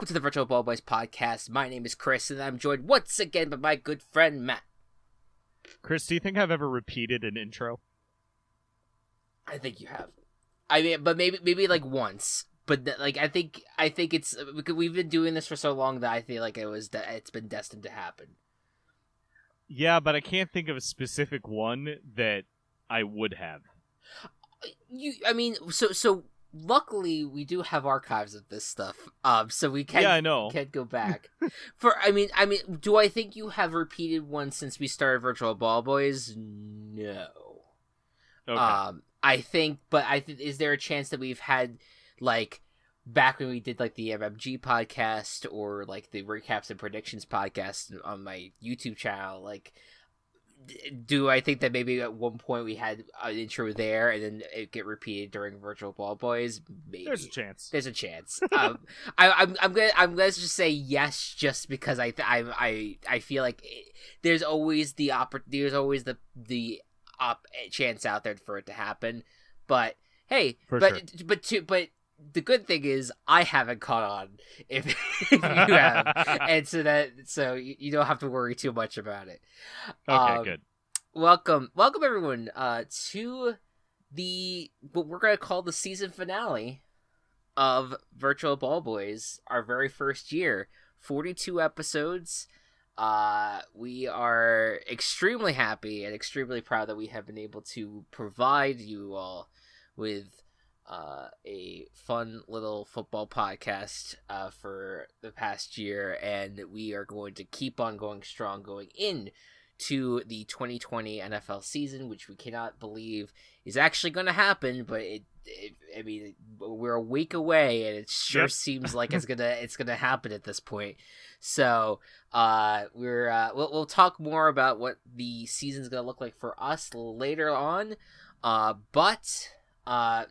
welcome to the Virtual Ball Boys podcast. My name is Chris, and I'm joined once again by my good friend Matt. Chris, do you think I've ever repeated an intro? I think you have. I mean, but maybe like once. But I think it's because we've been doing this for so long that I feel like it's been destined to happen. Yeah, but I can't think of a specific one that I would have. So luckily we do have archives of this stuff. So we can go back. Do I think you have repeated one since we started Virtual Ball Boys? No. Okay. I think is there a chance that we've had like back when we did like the MMG podcast or like the recaps and predictions podcast on my YouTube channel, like do I think that maybe at one point we had an intro there and then it get repeated during Virtual Ball Boys? Maybe. There's a chance. I'm gonna just say yes, just because I feel like there's always the chance out there for it to happen. But hey, but the good thing is I haven't caught on if you have, and so you don't have to worry too much about it. Okay, good. Welcome everyone to what we're gonna call the season finale of Virtual Ball Boys, our very first year. 42 episodes. We are extremely happy and extremely proud that we have been able to provide you all with a fun little football podcast for the past year, and we are going to keep on going strong going into the 2020 NFL season, which we cannot believe is actually going to happen, but we're a week away, and it sure seems like it's gonna happen at this point. So we'll talk more about what the season's gonna look like for us later on, but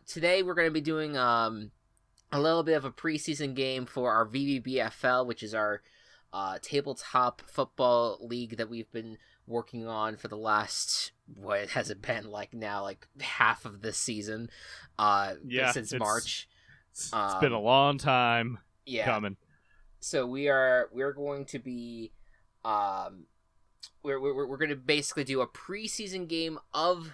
today we're going to be doing a little bit of a preseason game for our VBBFL, which is our tabletop football league that we've been working on for the last, what has it been, like half of this season, since March. It's been a long time coming. So we're going to be we're going to basically do a preseason game of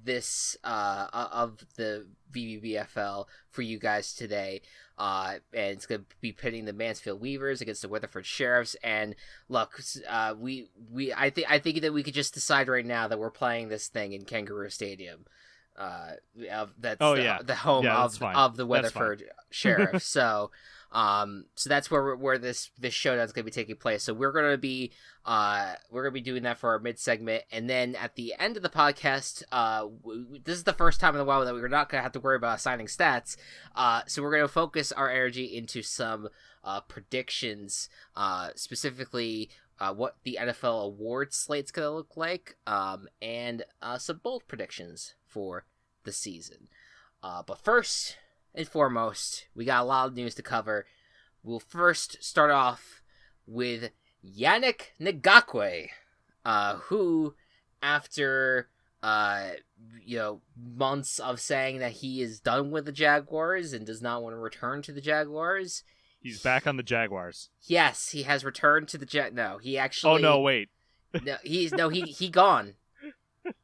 this of the VBBFL for you guys today, and it's going to be pitting the Mansfield Weavers against the Weatherford Sheriffs. And look, I think that we could just decide right now that we're playing this thing in Kangaroo Stadium. The home of the Weatherford Sheriff. So that's where this showdown is going to be taking place. So we're going to be doing that for our mid segment, and then at the end of the podcast, this is the first time in a while that we're not going to have to worry about assigning stats. So we're going to focus our energy into some predictions, specifically what the NFL award slate's going to look like, and some bold predictions for the season. But first and foremost, we got a lot of news to cover. We'll first start off with Yannick Ngakoue, who, after months of saying that he is done with the Jaguars and does not want to return to the Jaguars, he's back on the Jaguars. Yes, he has returned to the No, he actually. Oh no! Wait. He gone.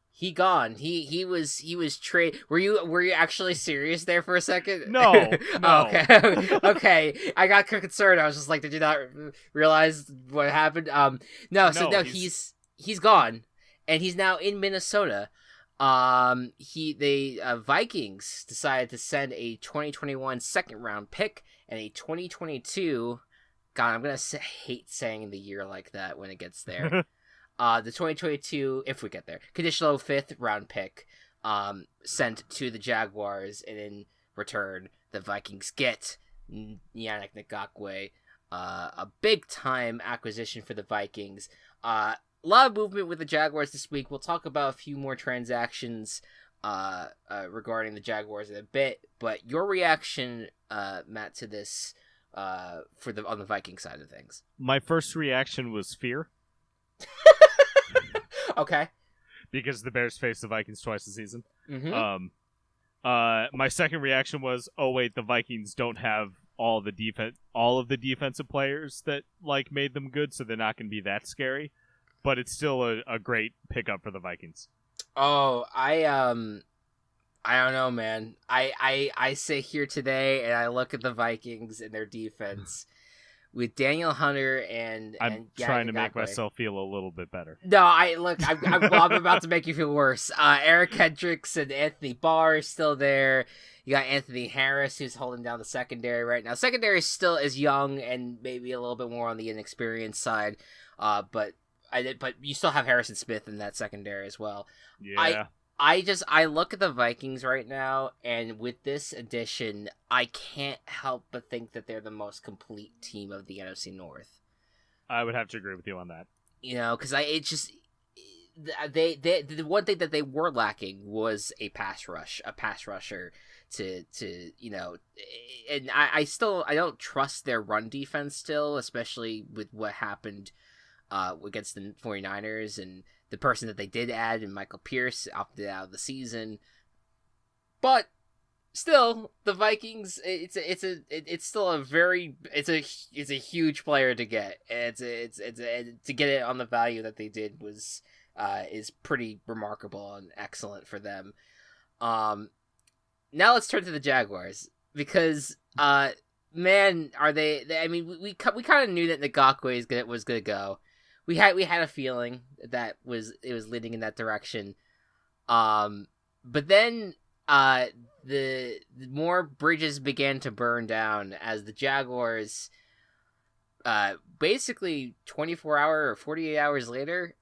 He gone. He was trade. Were you actually serious there for a second? No. Oh, okay. I got concerned. I was just like, did you not realize what happened? He's gone, and he's now in Minnesota. Vikings decided to send a 2021 second round pick and a 2022. God, I'm gonna hate saying the year like that when it gets there. The 2022, if we get there, conditional 5th round pick, sent to the Jaguars, and in return, the Vikings get Yannick Ngakoue, a big time acquisition for the Vikings. A lot of movement with the Jaguars this week. We'll talk about a few more transactions regarding the Jaguars in a bit, but your reaction, Matt, to this on the Viking side of things? My first reaction was fear. Okay. Because the Bears face the Vikings twice a season. Mm-hmm. My second reaction was, oh wait, the Vikings don't have all of the defensive players that like made them good, so they're not going to be that scary. But it's still a great pickup for the Vikings. Oh, I don't know, man. I sit here today and I look at the Vikings and their defense with Daniel Hunter and I'm trying to make myself feel a little bit better. No, I'm about to make you feel worse. Eric Hendricks and Anthony Barr is still there. You got Anthony Harris, who's holding down the secondary right now. Secondary still is young and maybe a little bit more on the inexperienced side. But you still have Harrison Smith in that secondary as well. Yeah. I look at the Vikings right now, and with this addition, I can't help but think that they're the most complete team of the NFC North. I would have to agree with you on that. You know, because the one thing that they were lacking was a pass rusher to you know, and I don't trust their run defense still, especially with what happened against the 49ers and the person that they did add in Michael Pierce opted out of the season. But still, the Vikings, it's still a huge player to get. To get it on the value that they did is pretty remarkable and excellent for them. Now let's turn to the Jaguars, because man, are they? I mean, we kind of knew that Ngakoue was gonna go. We had a feeling that it was leading in that direction. But then the more bridges began to burn down as the Jaguars basically 24 or 48 hours later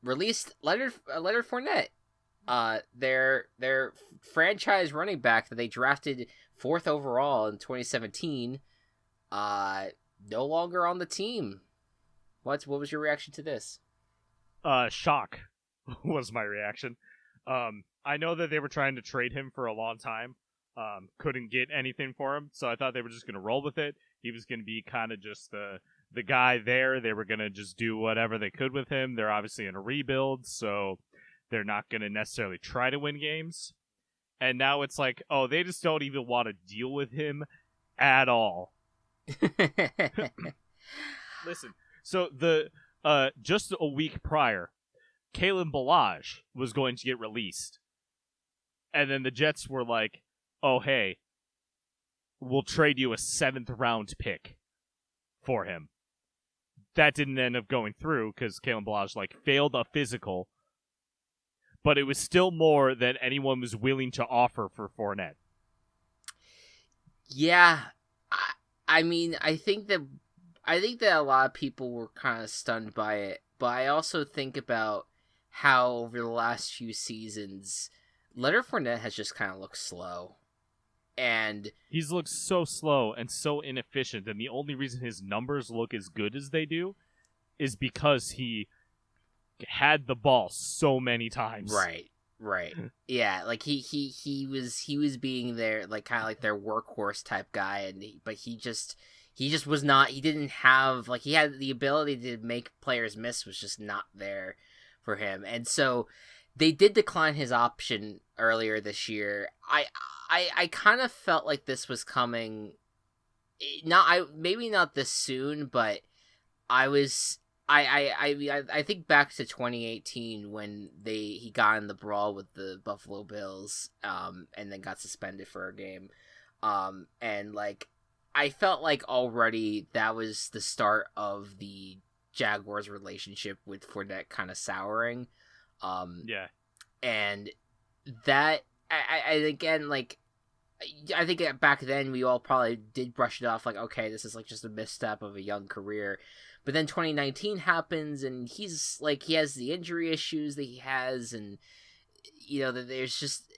released Leonard Fournette, their franchise running back that they drafted 4th overall in 2017, no longer on the team. What was your reaction to this? Shock was my reaction. I know that they were trying to trade him for a long time. Couldn't get anything for him, so I thought they were just going to roll with it. He was going to be kind of just the guy there. They were going to just do whatever they could with him. They're obviously in a rebuild, so they're not going to necessarily try to win games. And now it's like, oh, they just don't even want to deal with him at all. Listen. So just a week prior, Kalen Ballage was going to get released. And then the Jets were like, oh, hey, we'll trade you a 7th round pick for him. That didn't end up going through because Kalen Ballage failed a physical. But it was still more than anyone was willing to offer for Fournette. Yeah. I mean, I think that a lot of people were kind of stunned by it, but I also think about how over the last few seasons, Leonard Fournette has just kind of looked slow. And he's looked so slow and so inefficient, and the only reason his numbers look as good as they do is because he had the ball so many times. Right. Yeah, he was being their kind of their workhorse type guy, but he just was not. He didn't have he had the ability to make players miss, was just not there for him, and so they did decline his option earlier this year. I kind of felt like this was coming. Maybe not this soon, but I think back to 2018 when he got in the brawl with the Buffalo Bills, and then got suspended for a game, and I felt like already that was the start of the Jaguars' relationship with Fournette kind of souring. Yeah. And that, again, I think back then we all probably did brush it off okay, this is just a misstep of a young career. But then 2019 happens, and he's he has the injury issues that he has, and that there's just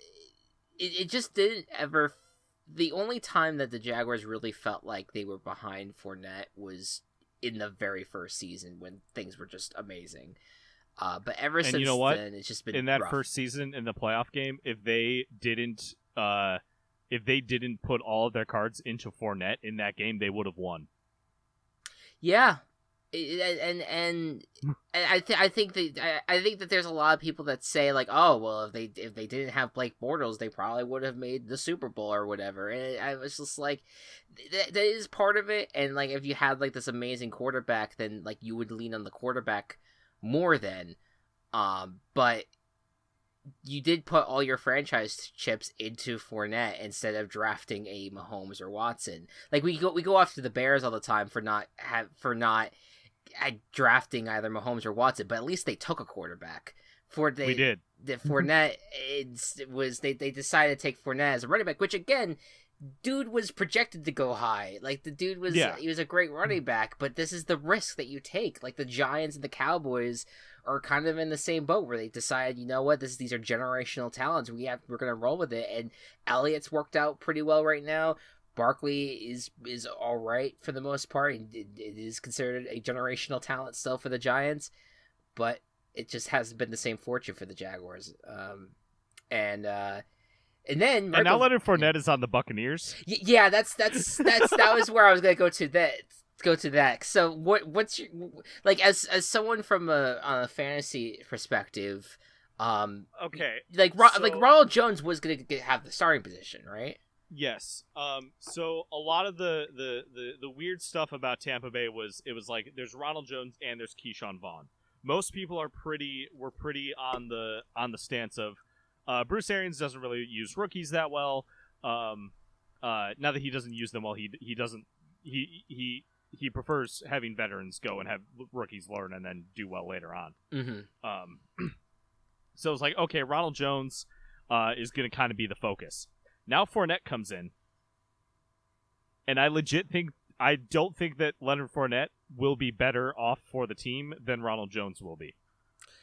it just didn't ever. The only time that the Jaguars really felt like they were behind Fournette was in the very first season when things were just amazing. But ever since then, it's just been in that rough. First season in the playoff game. If they didn't put all of their cards into Fournette in that game, they would have won. Yeah, And I think that there's a lot of people that say like, oh well, if they didn't have Blake Bortles, they probably would have made the Super Bowl or whatever. And I was just like, that is part of it. And like, if you had like this amazing quarterback, then like you would lean on the quarterback more than, but you did put all your franchise chips into Fournette instead of drafting a Mahomes or Watson. Like we go after the Bears all the time for not drafting either Mahomes or Watson, but at least they took a quarterback. We did. The Fournette they decided to take Fournette as a running back, which again, dude was projected to go high. Like the dude was he was a great running back, but this is the risk that you take. Like the Giants and the Cowboys are kind of in the same boat where they decide, you know what, these are generational talents. We're gonna roll with it. And Elliott's worked out pretty well right now. Barkley is all right for the most part. It is considered a generational talent still for the Giants, but it just hasn't been the same fortune for the Jaguars. And then now Leonard Fournette is on the Buccaneers. Yeah, that was where I was gonna go to that. So what's your, like as someone from on a fantasy perspective, okay, like Ronald Jones was gonna have the starting position, right? Yes. So a lot of the weird stuff about Tampa Bay was like there's Ronald Jones and there's Keyshawn Vaughn. Most people were pretty on the stance of Bruce Arians doesn't really use rookies that well. Not that he doesn't use them well, he prefers having veterans go and have rookies learn and then do well later on. Mm-hmm. So it's like, okay, Ronald Jones is going to kind of be the focus. Now Fournette comes in, and I don't think that Leonard Fournette will be better off for the team than Ronald Jones will be.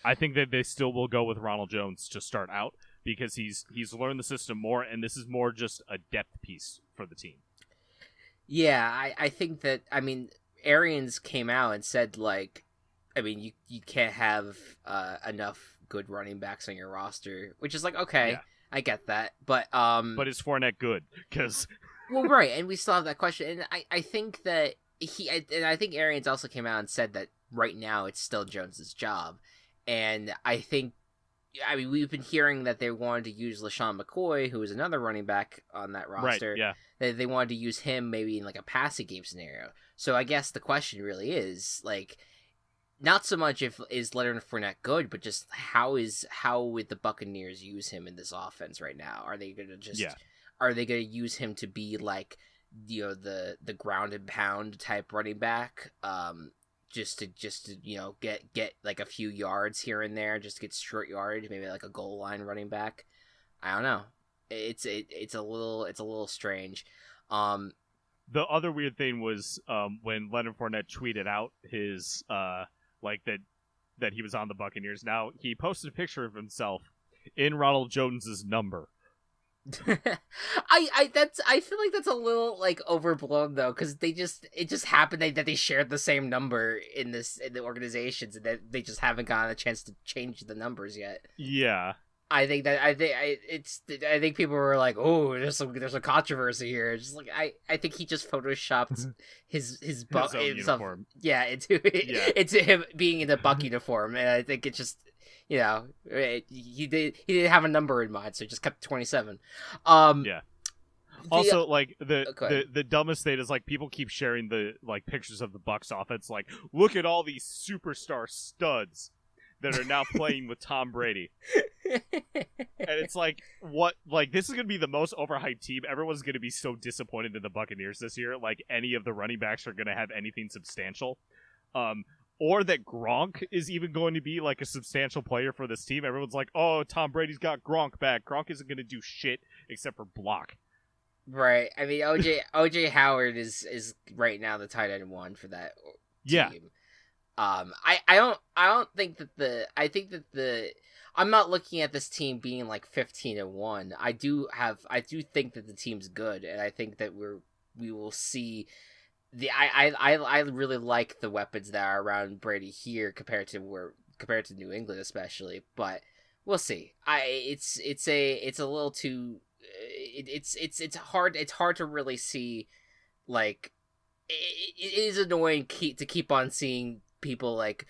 I think that they still will go with Ronald Jones to start out because he's learned the system more, and this is more just a depth piece for the team. Yeah, I think that, I mean, Arians came out and said, like, I mean, you can't have enough good running backs on your roster, which is like, okay. Yeah. I get that, but is Fournette good? Because well, right, and we still have that question, and I think that I think Arians also came out and said that right now it's still Jones's job, and I mean we've been hearing that they wanted to use LaShawn McCoy, who is another running back on that roster. Right, yeah. They wanted to use him maybe in like a passing game scenario. So I guess the question really is like, not so much is Leonard Fournette good, but just how would the Buccaneers use him in this offense right now? Are they gonna are they gonna use him to be like, you know, the ground and pound type running back, just to you know get like a few yards here and there, just to get short yardage, maybe like a goal line running back? I don't know. It's a little strange. The other weird thing was when Leonard Fournette tweeted out his like that he was on the Buccaneers. Now he posted a picture of himself in Ronald Jones's number. I feel like that's a little like overblown though, because it just happened that they shared the same number in the organizations, and that they just haven't gotten a chance to change the numbers yet. Yeah. I think people were like, oh, there's a controversy here. Just like I think he just photoshopped his uniform. Yeah, into him being in the Buck uniform, and I think it just, you know, he didn't have a number in mind, so he just kept 27. Yeah. Also, like the dumbest thing is like people keep sharing the like pictures of the Bucks offense, like look at all these superstar studs that are now playing with Tom Brady. And it's like, what? Like, this is going to be the most overhyped team. Everyone's going to be so disappointed in the Buccaneers this year. Like, any of the running backs are going to have anything substantial. Or that Gronk is even going to be, like, a substantial player for this team. Everyone's like, oh, Tom Brady's got Gronk back. Gronk isn't going to do shit except for block. Right. I mean, OJ Howard is right now the tight end one for that team. Yeah. I don't think that I'm not looking at this team being like 15-1. I do think that the team's good, and I think that we will see I really like the weapons that are around Brady here compared to New England especially, but we'll see. It's a little too it's hard to really see like it is annoying to keep on seeing people like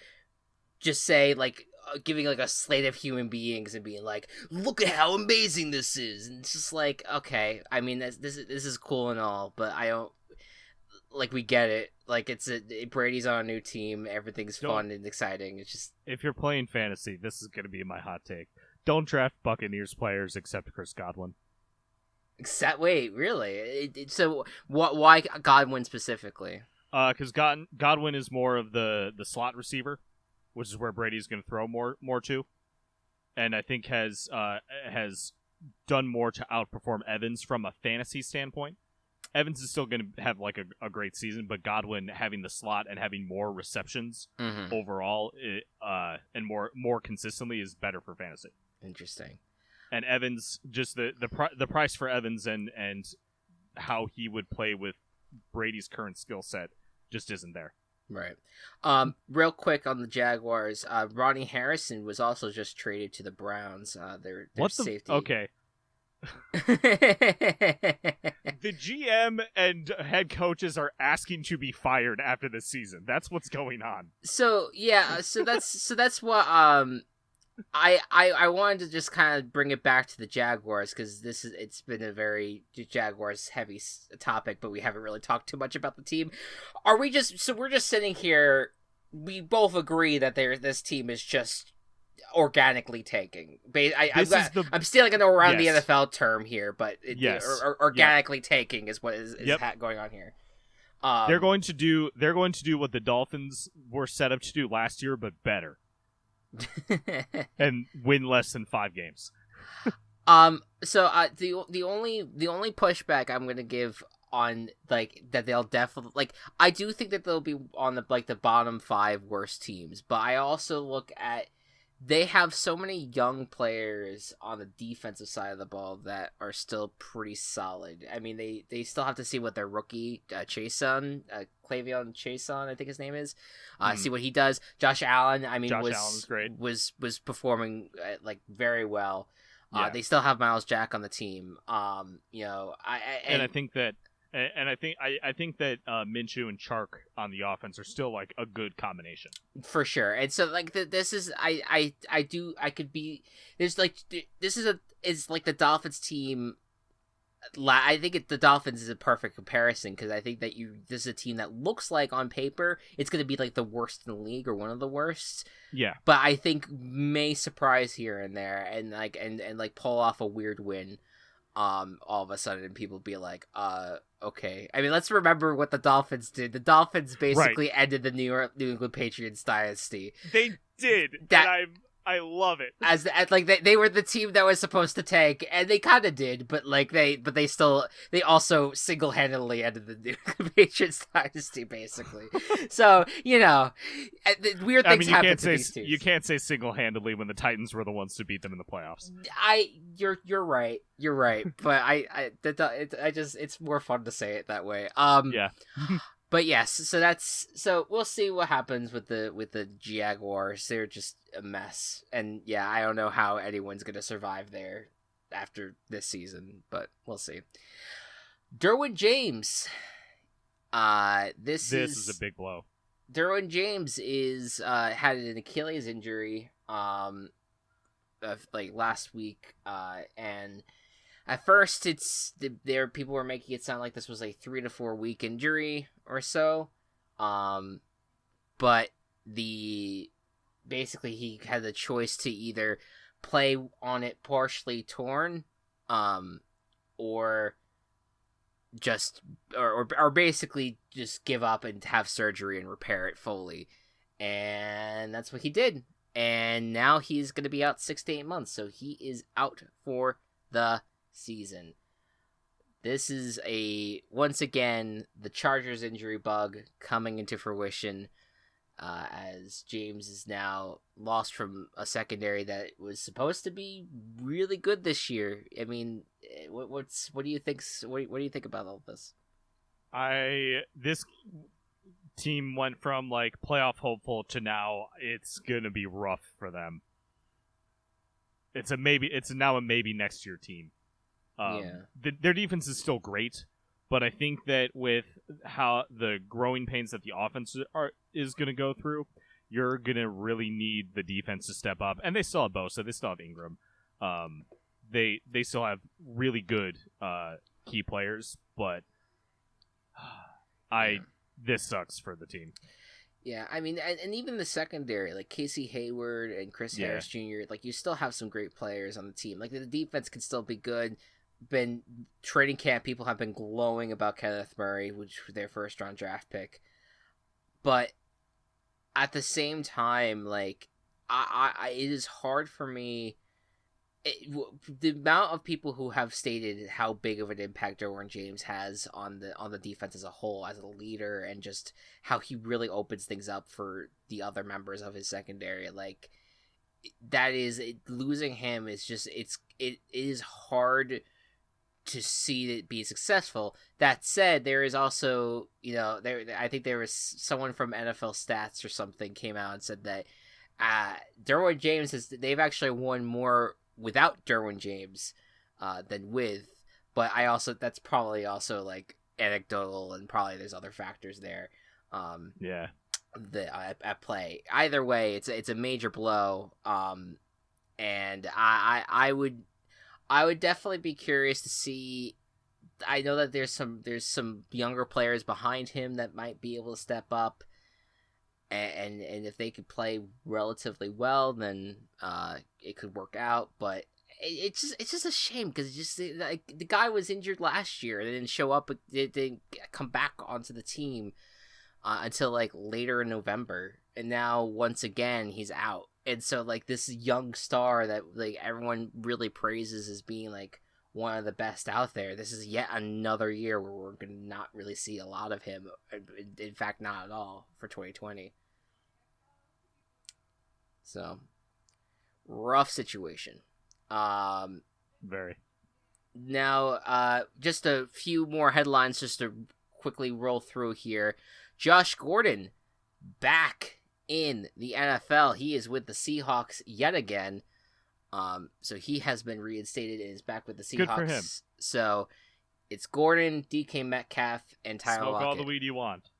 just say like giving like a slate of human beings and being like, look at how amazing this is, and it's just like, okay, I mean this is cool and all, but I don't like, we get it, like Brady's on a new team, everything's fun and exciting. It's just, if you're playing fantasy, this is going to be my hot take. Don't draft Buccaneers players except Chris Godwin. Wait, really? So why Godwin specifically? Because Godwin is more of the slot receiver, which is where Brady's going to throw more to, and I think has done more to outperform Evans from a fantasy standpoint. Evans is still going to have like a great season, but Godwin having the slot and having more receptions overall, and more consistently, is better for fantasy. Interesting. And Evans, just the price for Evans and how he would play with Brady's current skill set just isn't there. Right. Real quick on the Jaguars, Ronnie Harrison was also just traded to the Browns. Their safety. Okay. The GM and head coaches are asking to be fired after this season. That's what's going on. So yeah, so that's what I wanted to just kind of bring it back to the Jaguars, because it's been a very Jaguars heavy topic, but we haven't really talked too much about the team. We're just sitting here, we both agree that this team is just organically taking. I'm stealing an around the NFL term here, but organically taking is what is going on here. They're going to do what the Dolphins were set up to do last year, but better. And win less than 5 games. So the only pushback I'm gonna give on like that, they'll definitely, like, I do think that they'll be on the bottom 5 worst teams, but I also look at, they have so many young players on the defensive side of the ball that are still pretty solid. I mean, they still have to see what their rookie Chason, Clavion Chason, I think his name is, see what he does. Josh Allen, I mean, Allen's great. was performing like very well. They still have Miles Jack on the team. I think that Minshew and Chark on the offense are still like a good combination for sure. And so like this is it's like the Dolphins team. I think the Dolphins is a perfect comparison, because I think that this is a team that looks like on paper it's going to be like the worst in the league or one of the worst. Yeah. But I think may surprise here and there and pull off a weird win. All of a sudden, and people be like, okay. I mean, let's remember what the Dolphins did. The Dolphins basically ended the New England Patriots dynasty. They did. And I love it. As they were the team that was supposed to tank, and they kind of did, but they also single-handedly ended the New England Patriots dynasty, basically. So weird things happen to these teams. You can't say single-handedly when the Titans were the ones to beat them in the playoffs. You're right. You're right, but it's more fun to say it that way. Yeah. But yes, so we'll see what happens with the Jaguars. They're just a mess, and yeah, I don't know how anyone's gonna survive there after this season, but we'll see. Derwin James, this is a big blow. Derwin James had an Achilles injury last week, and at first people were making it sound like this was a 3 to 4 week injury or so, but basically he had the choice to either play on it partially torn, or basically just give up and have surgery and repair it fully, and that's what he did. And now he's going to be out 6 to 8 months, so he is out for the season. This is once again the Chargers injury bug coming into fruition, as James is now lost from a secondary that was supposed to be really good this year. I mean, what do you think? What do you think about all this? This team went from like playoff hopeful to now it's gonna be rough for them. It's now a maybe next year team. Their defense is still great, But I think that with how the growing pains that the offense is going to go through, you're going to really need the defense to step up. And they still have Bosa. They still have Ingram. They still have really good key players. But this sucks for the team. Yeah, I mean, and even the secondary, like Casey Hayward and Chris Harris Jr., like you still have some great players on the team. Like the defense can still be good. Training camp, people have been glowing about Kenneth Murray, which was their first round draft pick. But at the same time, like it is hard for me. The amount of people who have stated how big of an impact Derwin James has on the defense as a whole, as a leader, and just how he really opens things up for the other members of his secondary, like that is losing him is just it is hard to see it be successful. That said, there is also, I think there was someone from NFL Stats or something came out and said that Derwin James they've actually won more without Derwin James than with, but that's probably also like anecdotal, and probably there's other factors there that at play. Either way, it's a major blow, and I would definitely be curious to see. I know that there's some younger players behind him that might be able to step up, and if they could play relatively well, then it could work out. But it's just a shame, because like the guy was injured last year and didn't show up, didn't come back onto the team until like later in November, and now once again he's out. And so, like, this young star that, like, everyone really praises as being, like, one of the best out there, this is yet another year where we're going to not really see a lot of him. In fact, not at all for 2020. So, rough situation. Very. Now, just a few more headlines just to quickly roll through here. Josh Gordon, back in the NFL. He is with the Seahawks yet again. So he has been reinstated and is back with the Seahawks. Good for him. So it's Gordon, DK Metcalf, and Tyler Smoke Lockett. all the weed you want.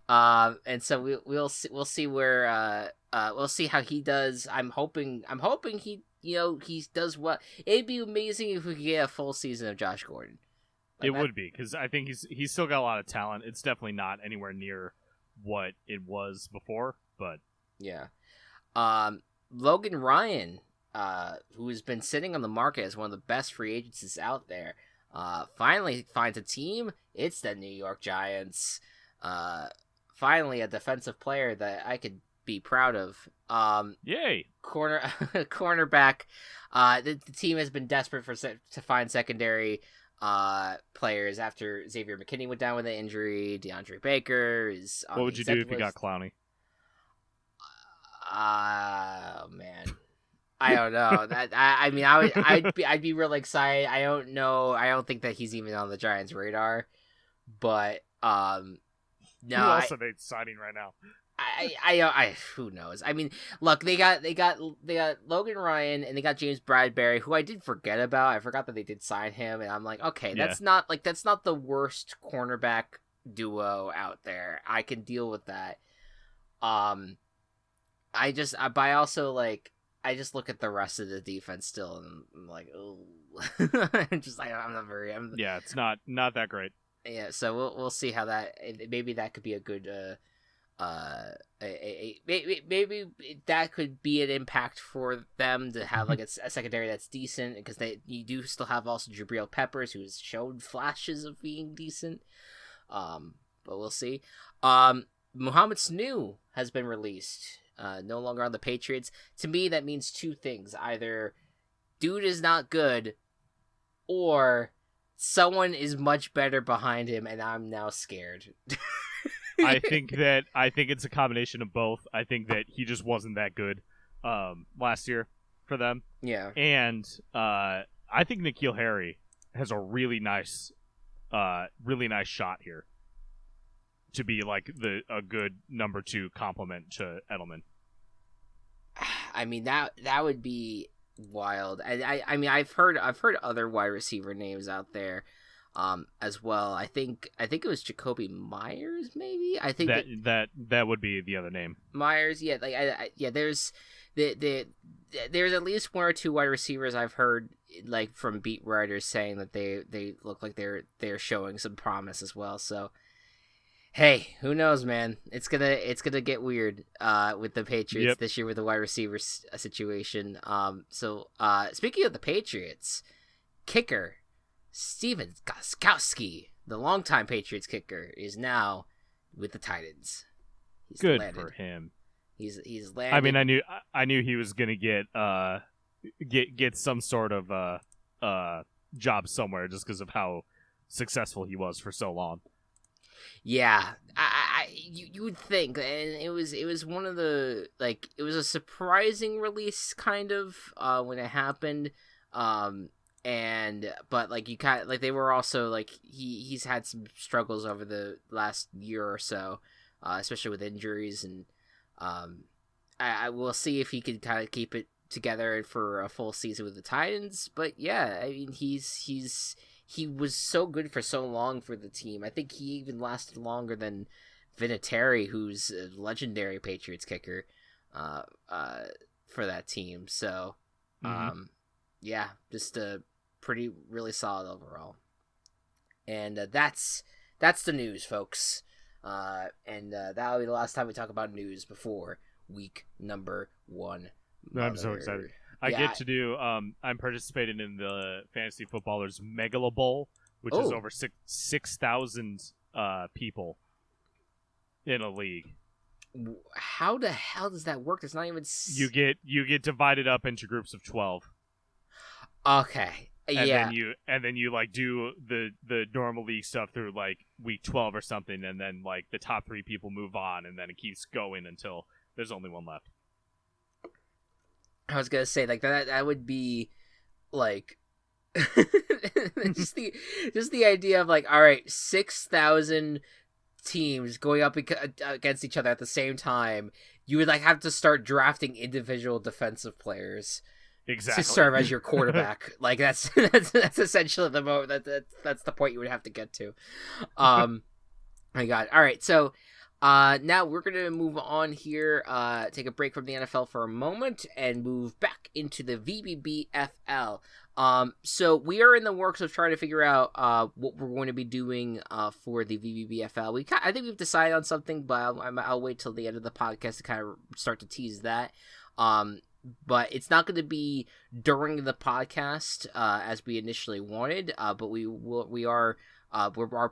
And so we'll see where we'll see how he does. I'm hoping he he does what. It'd be amazing if we could get a full season of Josh Gordon. It would be, because I think he's still got a lot of talent. It's definitely not anywhere near what it was before, but yeah. Logan Ryan, who has been sitting on the market as one of the best free agents out there, finally finds a team. It's the New York Giants. Finally a defensive player that I could be proud of. Yay! Cornerback. The team has been desperate to find secondary players after Xavier McKinney went down with an injury. DeAndre Baker is on. What would you do if you got Clowney? Man, I don't know. I'd be really excited. I don't know. I don't think that he's even on the Giants' radar. But no. Who else are they signing right now? I who knows? I mean, look, they got Logan Ryan, and they got James Bradbury, who I did forget about. I forgot that they did sign him, and I'm like, okay, that's not the worst cornerback duo out there. I can deal with that. I just look at the rest of the defense still, and I'm like, oh, it's not that great. Yeah, so we'll see how that. Maybe that could be a good. Maybe that could be an impact for them to have like a secondary that's decent, because you do still have also Jabril Peppers, who's shown flashes of being decent. But we'll see. Mohamed Sanu has been released. No longer on the Patriots. To me, that means two things: either dude is not good, or someone is much better behind him, and I'm now scared. I think it's a combination of both. I think that he just wasn't that good last year for them. Yeah. And I think N'Keal Harry has a really nice shot here to be like a good number 2 complement to Edelman. I mean, that would be wild. I mean, I've heard other wide receiver names out there, as well. I think it was Jacoby Myers, maybe. I think that would be the other name. Myers, yeah. Like, yeah. There's there's at least one or two wide receivers I've heard, like, from beat writers saying that they look like they're showing some promise as well. So, hey, who knows, man? It's gonna get weird with the Patriots this year with the wide receiver situation. So speaking of the Patriots, kicker Steven Gostkowski, the longtime Patriots kicker, is now with the Titans. He's Good landed. for him. He's landed. I mean, I knew he was gonna get some sort of job somewhere just because of how successful he was for so long. Yeah, you would think, and it was one of the, like, it was a surprising release kind of when it happened, but like, you kind of, like, they were also like, he's had some struggles over the last year or so, especially with injuries, and I will see if he can kind of keep it together for a full season with the Titans. But yeah, I mean, he was so good for so long for the team. I think he even lasted longer than Vinatieri, who's a legendary Patriots kicker, for that team. So, yeah, just really solid overall. And that's the news, folks. And that'll be the last time we talk about news before week number 1. I'm so excited. I get to do. I'm participating in the Fantasy Footballers Megala Bowl, which is over 6,000 people in a league. How the hell does that work? It's not even. You get divided up into groups of 12. Okay. And then you like do the normal league stuff through like week 12 or something, and then like the top 3 people move on, and then it keeps going until there's only one left. I was gonna say, like, that would be like just the idea of, like, all right, 6,000 teams going up against each other at the same time. You would, like, have to start drafting individual defensive players. Exactly. To serve as your quarterback. Like, that's essentially the that's the point you would have to get to. My God. All right, so now we're gonna move on here. Take a break from the NFL for a moment and move back into the VBBFL. So we are in the works of trying to figure out what we're going to be doing for the VBBFL. I think we've decided on something, but I'll wait till the end of the podcast to kind of start to tease that. But it's not going to be during the podcast as we initially wanted. But we're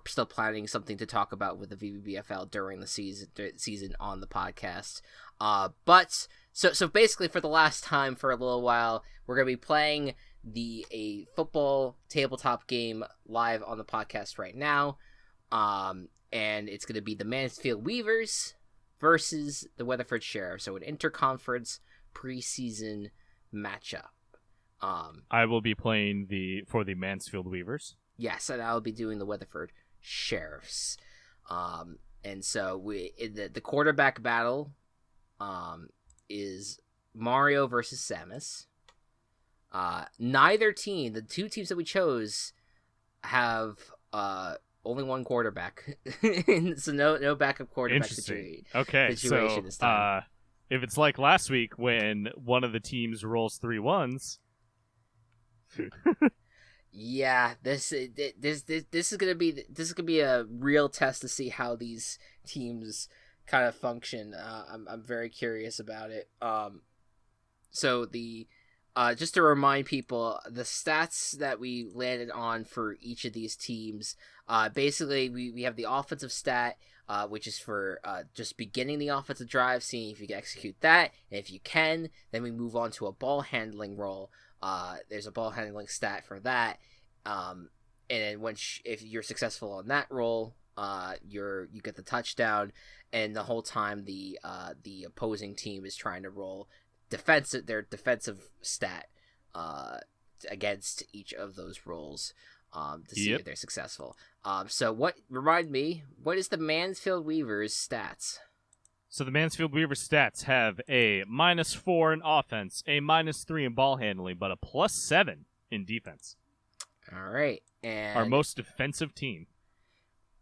still planning something to talk about with the VBBFL during the season on the podcast. But so basically, for the last time for a little while, we're going to be playing a football tabletop game live on the podcast right now. And it's going to be the Mansfield Weavers versus the Weatherford Sheriffs. So an interconference preseason matchup. I will be playing for the Mansfield Weavers. Yes, and I'll be doing the Weatherford Sheriffs. And so the quarterback battle is Mario versus Samus. Neither team, the 2 teams that we chose, have only one quarterback. So no backup quarterback situation. Okay, situation this time. If it's like last week when one of the teams rolls 3 1s. Yeah, this is gonna be a real test to see how these teams kind of function. I'm very curious about it. So just to remind people, the stats that we landed on for each of these teams, basically we have the offensive stat, which is for just beginning the offensive drive, seeing if you can execute that, and if you can, then we move on to a ball handling roll. There's a ball handling stat for that, and then if you're successful on that roll, you get the touchdown, and the whole time the opposing team is trying to roll their defensive stat against each of those rolls to see if they're successful. So remind me, what is the Mansfield Weavers stats? So the Mansfield Weaver stats have a -4 in offense, a -3 in ball handling, but a +7 in defense. All right, and our most defensive team.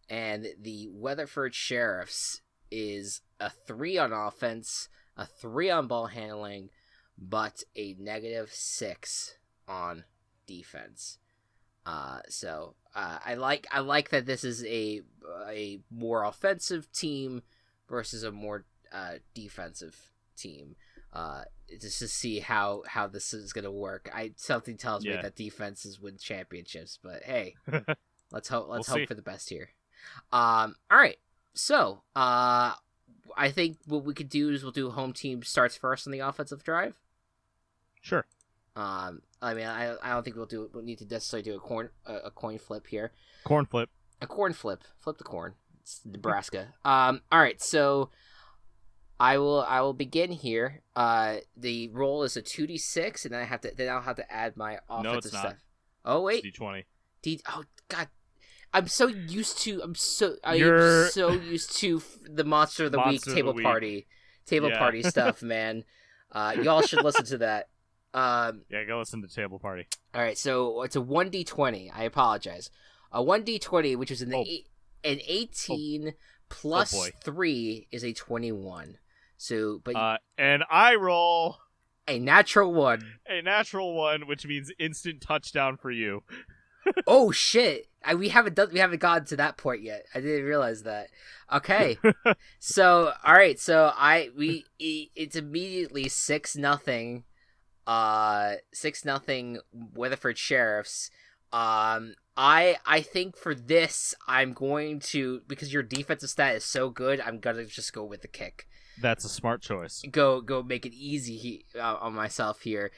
And the Weatherford Sheriffs is a 3 on offense, a 3 on ball handling, but a -6 on defense. I like that this is a more offensive team versus a more defensive team. Just to see how this is gonna work. Something tells me that defenses win championships, but hey, let's hope for the best here. All right. So I think what we could do is we'll do home team starts first on the offensive drive. Sure. I mean, I don't think we'll need to necessarily do a coin flip here. Corn flip. A corn flip. Flip the corn. It's Nebraska. All right. So I will begin here. The roll is a 2d6, and then I'll have to add my offensive no, it's not. stuff. Oh wait. It's D20. Oh God. I'm so used to the Monster of the Week table party stuff, man. Y'all should listen to that. Go listen to Table Party. All right, so it's a 1d20. I apologize. A 1d20, which is an 18 plus 3 is a 21. So, but and I roll a natural 1. A natural 1, which means instant touchdown for you. Oh shit! We haven't gotten to that point yet. I didn't realize that. Okay, so all right, so it's immediately 6-0. 6-0 Weatherford Sheriffs. I think for this I'm going to, because your defensive stat is so good, I'm gonna just go with the kick. That's a smart choice. Go make it easy on myself here.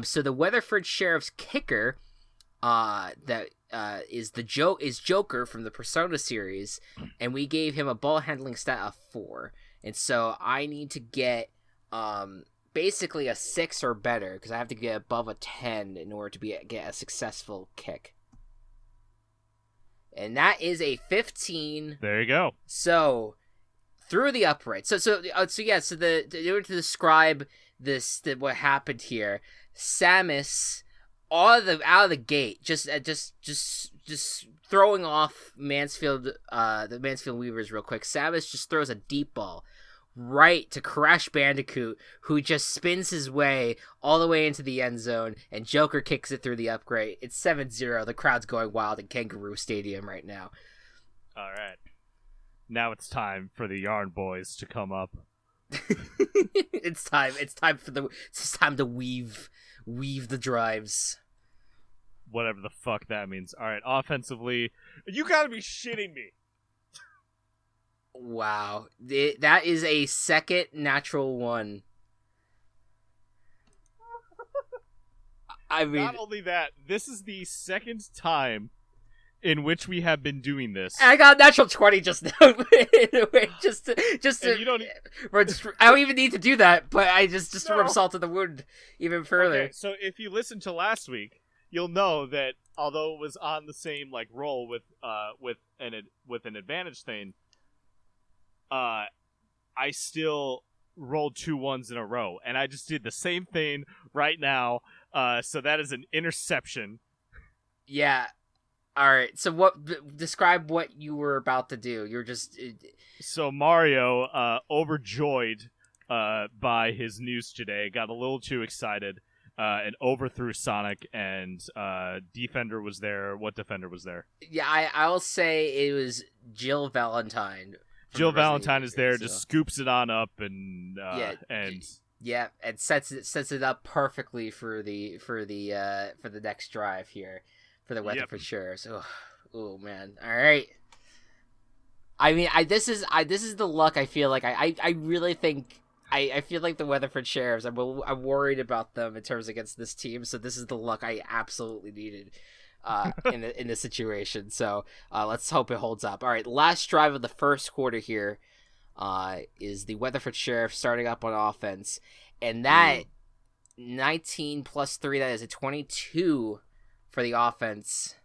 So the Weatherford Sheriffs kicker, is Joker from the Persona series, and we gave him a ball handling stat of 4, and so I need to get basically a 6 or better, because I have to get above a 10 in order to get a successful kick, and that is a 15. There you go. So through the upright. In order to describe what happened here, Samus, out of the gate, just throwing off the Mansfield Weavers real quick. Samus just throws a deep ball right to Crash Bandicoot, who just spins his way all the way into the end zone, and Joker kicks it through the upgrade. It's 7-0. The crowd's going wild in Kangaroo Stadium right now. All right. Now it's time for the Yarn Boys to come up. It's time to weave the drives. Whatever the fuck that means. All right, offensively, you gotta be shitting me. Wow, that is a second natural 1. I mean, not only that, this is the second time in which we have been doing this. I got a natural 20 just now. just to you don't... I don't even need to do that, but I just rub salt in the wound even further. Okay, so if you listened to last week, you'll know that although it was on the same roll with an advantage thing, I still rolled 2 1s in a row, and I just did the same thing right now. So that is an interception. Yeah. All right. So describe what you were about to do. You're just... So Mario, overjoyed by his news today, got a little too excited and overthrew Sonic, and Defender was there. What Defender was there? Yeah, I'll say it was Jill Valentine. Jill Valentine is there, just scoops it on up, and sets it up perfectly for the next drive here for the Weatherford Sheriffs. Oh man! All right. I mean, this is the luck. I feel like I really think I feel like the Weatherford Sheriffs. I'm worried about them in terms against this team. So this is the luck I absolutely needed in this situation. So let's hope it holds up. All right, last drive of the first quarter here is the Weatherford Sheriffs starting up on offense, and that 19 plus 3, that is a 22 for the offense.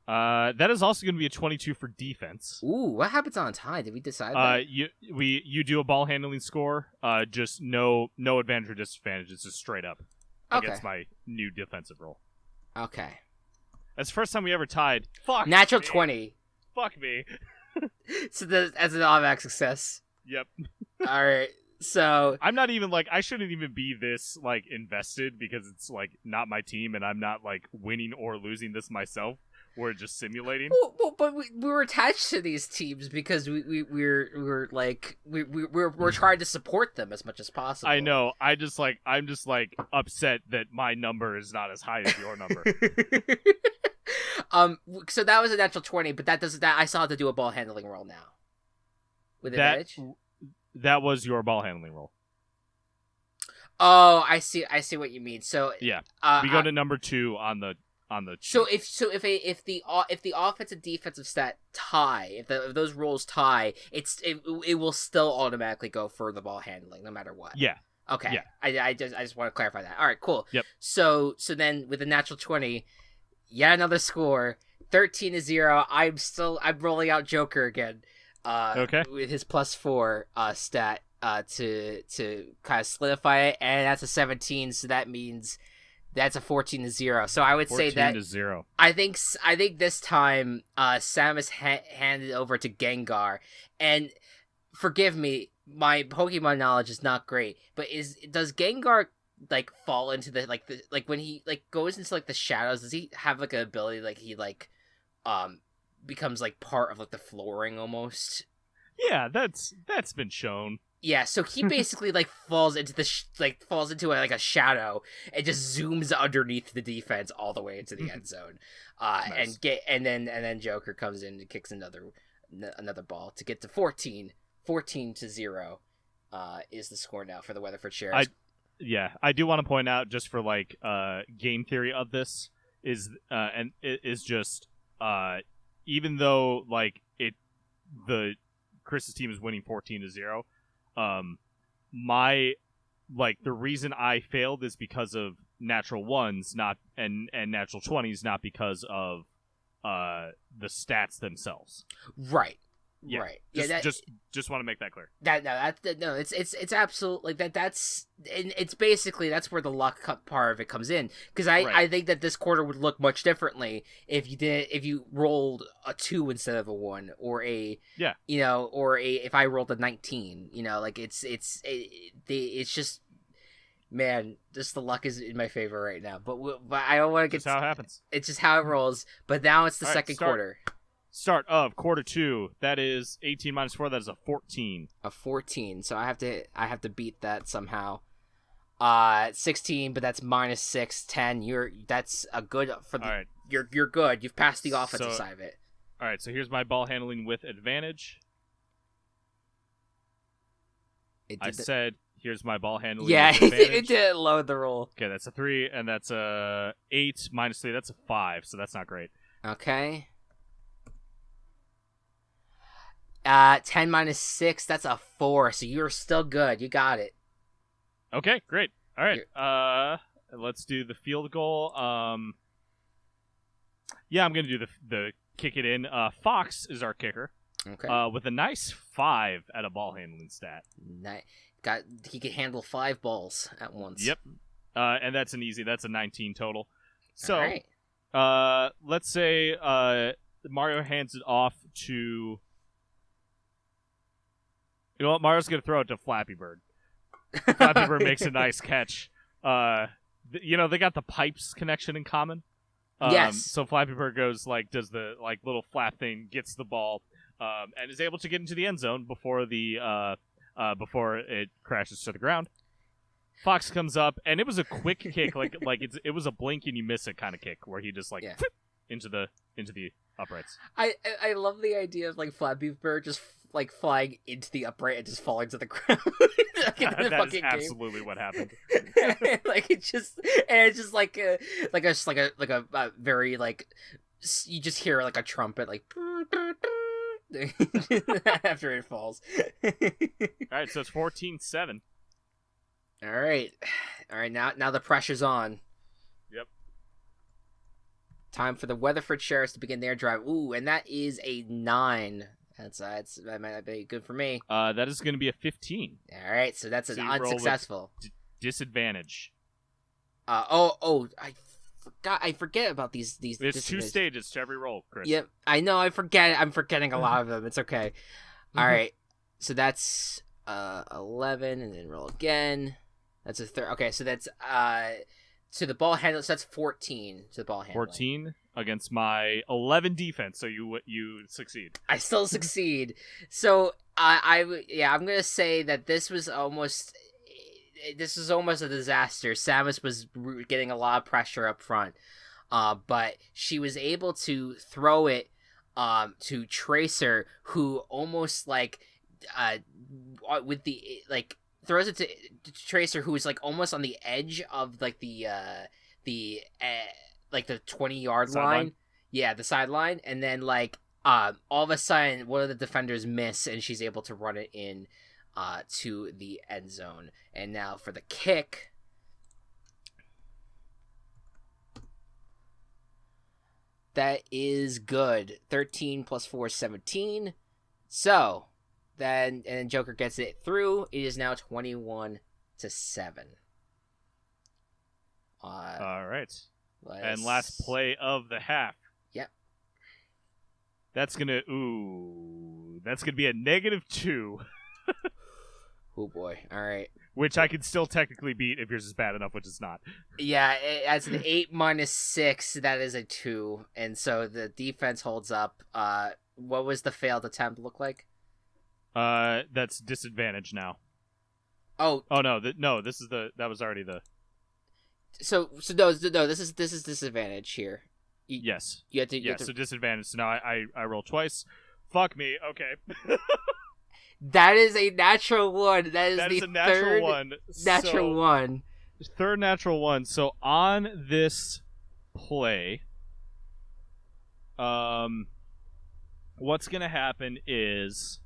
That is also going to be a 22 for defense. Ooh, what happens on a tie? Did we decide that? You do a ball handling score. Just no advantage or disadvantage. It's just straight up against my new defensive roll. Okay. That's the first time we ever tied. Fuck. Natural me. 20. Fuck me. So as an automatic success. Yep. All right. So I'm not even like I shouldn't even be this like invested because it's like not my team and I'm not like winning or losing this myself. We're just simulating. Well, but we were attached to these teams because we're trying to support them as much as possible. I know. I'm just like upset that my number is not as high as your number. So that was a natural 20, but that I still have to do a ball handling roll now. With advantage? That was your ball handling roll. Oh, I see what you mean. So yeah, we go to number 2 on the. So if the offensive and defensive stat tie, if those rolls tie, it will still automatically go for the ball handling no matter what. Yeah. Okay. Yeah. I just want to clarify that. All right. Cool. Yep. So then with the natural 20, another score, 13-0. I'm rolling out Joker again. Okay. With his +4 stat to kind of solidify it, and that's a 17. So that means. That's a 14-0. So I would say that 14-0. I think this time Samus handed over to Gengar, and forgive me, my Pokemon knowledge is not great, but does Gengar like fall into the like when he like goes into like the shadows? Does he have like an ability like he like becomes like part of like the flooring almost? Yeah, that's been shown. Yeah, so he basically like falls into like a shadow and just zooms underneath the defense all the way into the end zone, nice. and then Joker comes in and kicks another ball to get to 14-0, is the score now for the Weatherford Sheriffs. I do want to point out just for like game theory of this is and it is just even though like the Chris's team is winning 14-0. The reason I failed is because of natural 1s, not and natural 20s, not because of the stats themselves. Right. Yeah. Right. Just want to make that clear. It's absolutely that's it's basically that's where the luck part of it comes in, because I think that this quarter would look much differently if you rolled a 2 instead of a 1, or if I rolled a 19, like it's just, man, just the luck is in my favor right now, but I don't want to get how it happens. It's just how it rolls. But now it's the second quarter. Start of quarter 2. That is 18 minus 4. That is a 14. A 14. So I have to beat that somehow. 16, but that's -6, 10. That's a good for the. All right. You're good. You've passed the offensive side of it. All right. So here's my ball handling with advantage. Said here's my ball handling. Yeah, with advantage. it did load the roll. Okay, that's a 3, and that's a 8 minus 3. That's a 5. So that's not great. Okay. 10 minus 6, that's a 4, so you're still good. You got it. Okay, great. All right. Let's do the field goal. Yeah, I'm going to do the kick it in. Fox is our kicker. Okay. With a nice 5 at a ball handling stat. He can handle 5 balls at once. Yep. And that's a 19 total. So, all right. Let's say Mario hands it off to... You know what? Mario's going to throw it to Flappy Bird. Flappy Bird makes a nice catch. They got the pipes connection in common. Yes. So Flappy Bird does the little flap thing, gets the ball, and is able to get into the end zone before it crashes to the ground. Fox comes up, and it was a quick kick, it was a blink and you miss it kind of kick, where he just into the uprights. I love the idea of Flappy Bird just flying into the upright and just falling to the ground. That is absolutely what happened. It's just a very you just hear a trumpet after it falls. All right, so it's 14-7. All right. Now the pressure's on. Yep. Time for the Weatherford Sheriffs to begin their drive. Ooh, and that is a 9. That might not be good for me. That is going to be a 15. All right, so that's an unsuccessful. Disadvantage. I forget about these. There's 2 stages to every roll, Chris. Yep, I know. I'm forgetting a lot of them. It's okay. All right, so that's 11, and then roll again. That's a third. Okay, so that's to the ball handler. So that's 14 to the ball handler. 14 against my 11 defense. So you succeed. I still succeed. So I'm gonna say that this was almost a disaster. Samus was getting a lot of pressure up front, but she was able to throw it to Tracer, who almost with the throws it to Tracer, who is almost on the edge of the 20-yard line. Yeah, the sideline, and then all of a sudden one of the defenders miss, and she's able to run it in to the end zone. And now for the kick. That is good. 13 plus 4 is 17. So then, and Joker gets it through. It is now 21-7. All right. And last play of the half. Yep. That's gonna be a -2. Oh boy. All right. Which I can still technically beat if yours is bad enough, which it's not. Yeah, as an 8 minus 6, that is a 2, and so the defense holds up. What was the failed attempt look like? That's disadvantage now. Oh no, this is that was already the. So no, this is disadvantage here. Yes. You have to. So disadvantage. So now I roll twice. Fuck me. Okay. That is a natural 1. That is a natural 1. Natural 1. Third natural 1. So on this play, what's gonna happen is,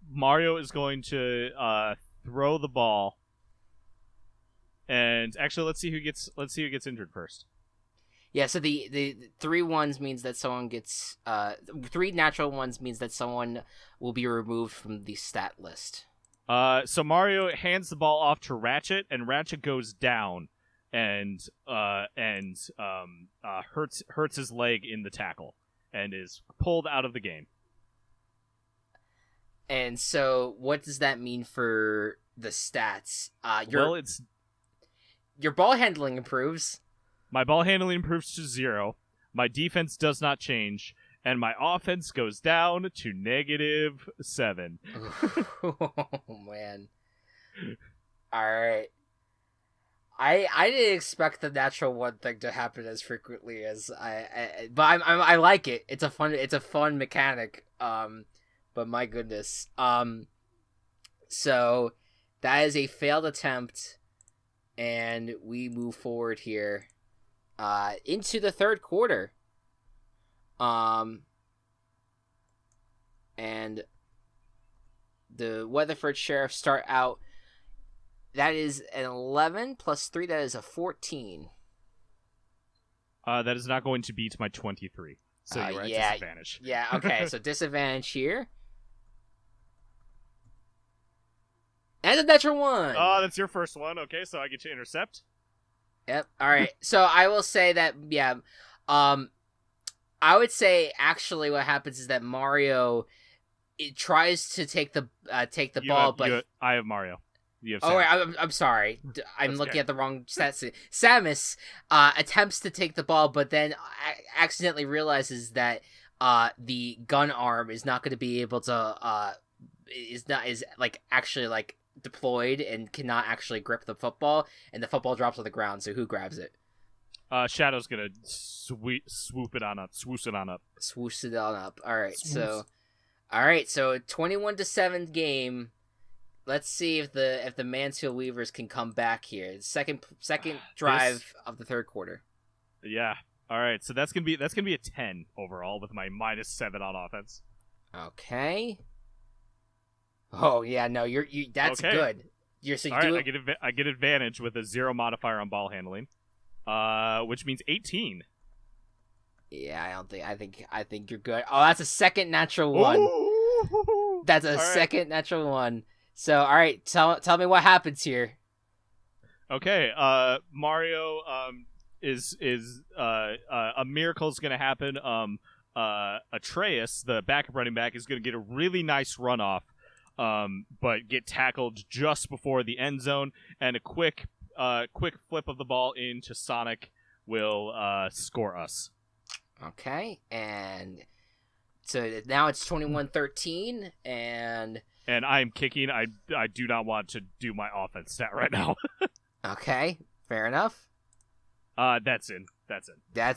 Mario is going to throw the ball, and actually let's see who gets injured first. Yeah, so the 3 ones means that someone gets 3 natural ones means that someone will be removed from the stat list. So Mario hands the ball off to Ratchet, and Ratchet goes down and hurts his leg in the tackle and is pulled out of the game. And so what does that mean for the stats? Your ball handling improves. My ball handling improves to 0. My defense does not change. And my offense goes down to -7. Oh, man. Alright. I didn't expect the natural 1 thing to happen as frequently as but I like it. It's a fun mechanic. But my goodness. So that is a failed attempt, and we move forward here into the third quarter. And the Weatherford Sheriffs start out. That is an 11 plus 3. That is a 14. That is not going to beat my 23. So you're at disadvantage. Yeah, okay. So disadvantage here. And a natural 1. Oh, that's your first one. Okay, so I get to intercept. Yep. All right. So I will say that, yeah. I would say actually what happens is that Mario tries to take the ball, but I have Mario. You have. Oh, right, I'm sorry. I'm looking at the wrong stats. Samus attempts to take the ball, but then accidentally realizes that the gun arm is not going to be able to is actually deployed and cannot actually grip the football, and the football drops on the ground. So who grabs it? Shadow's gonna swoop it on up. Swoosh it on up. All right. So 21-7 game. Let's see if the Mansfield Weavers can come back here. Second drive of the third quarter. Yeah. All right. So that's gonna be a 10 overall with my -7 on offense. Okay. Oh yeah, no, that's okay. Good. I get advantage with a 0 modifier on ball handling. which means 18. Yeah, I think you're good. Oh, that's a second natural one. Ooh! That's a All right. second natural one. So, all right, tell me what happens here. Okay, Mario is a miracle's gonna happen. Atreus, the backup running back, is gonna get a really nice runoff, but get tackled just before the end zone, and a quick flip of the ball into Sonic will score us. Okay, and so now it's 21-13, and I'm kicking. I do not want to do my offense stat right now. okay, fair enough. That's in. That's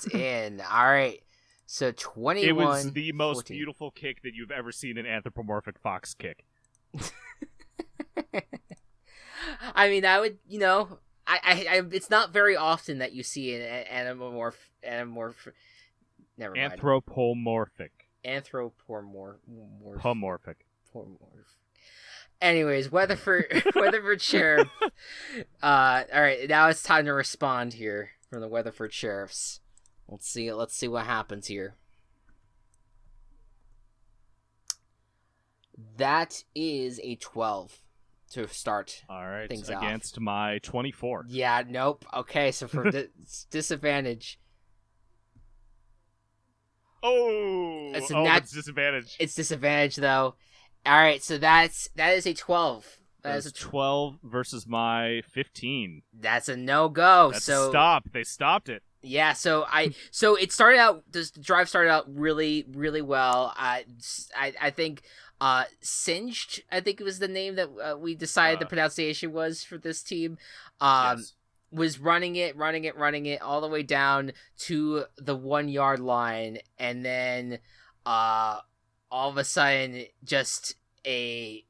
in. All right. So 21. It was the most 14. beautiful kick that you've ever seen an anthropomorphic fox kick. I mean, I would, I it's not very often that you see an anamorph. Never mind. Anthropomorphic. Anthropomorphic. Anyways, Weatherford Sheriff. All right, now it's time to respond here from the Weatherford Sheriffs. Let's see what happens here. That is a 12 to start. All right, things against my 24. Yeah, nope. Okay, so for disadvantage. It's disadvantage. It's disadvantage though. All right, so that is a 12. That is a 12 versus my 15. That's a no-go. That's so a stop. They stopped it. Yeah, so it started out. The drive started out really, really well. I think Singed, I think it was the name that we decided the pronunciation was for this team. Yes. Was running it all the way down to the 1 yard line, and then all of a sudden they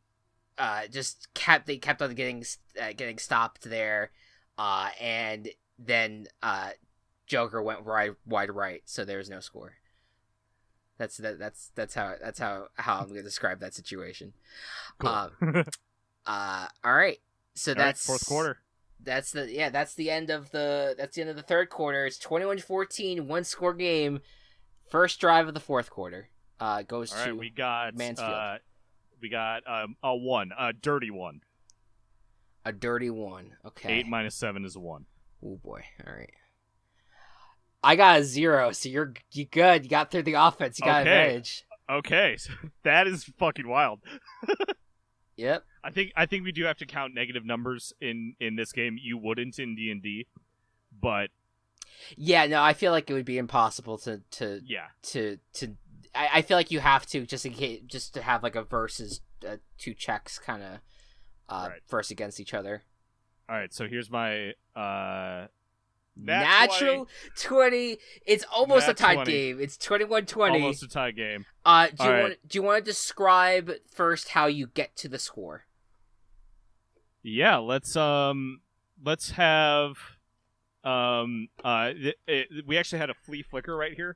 kept on getting stopped there, and then Joker went wide right, so there's no score. That's how I'm gonna describe that situation. Cool. All right, so that's fourth quarter. That's the end of the third quarter. It's 21-14, one score game. First drive of the fourth quarter goes all right, to we got Mansfield. We got a dirty one. A dirty one. Okay. 8 minus 7 is a 1. Oh boy. All right. I got a 0, so you good. You got through the offense. You got advantage. Okay, so that is fucking wild. Yep. I think we do have to count negative numbers in this game. You wouldn't in D&D, but yeah, no, I feel like it would be impossible to I feel like you have to just in case, just to have like a versus two checks kind of right. versus against each other. All right, so here's my natural 20. It's almost a tied 20. game. It's 21-20. Almost a tie game. Do you want to describe first how you get to the score? Yeah, let's have we actually had a flea flicker right here.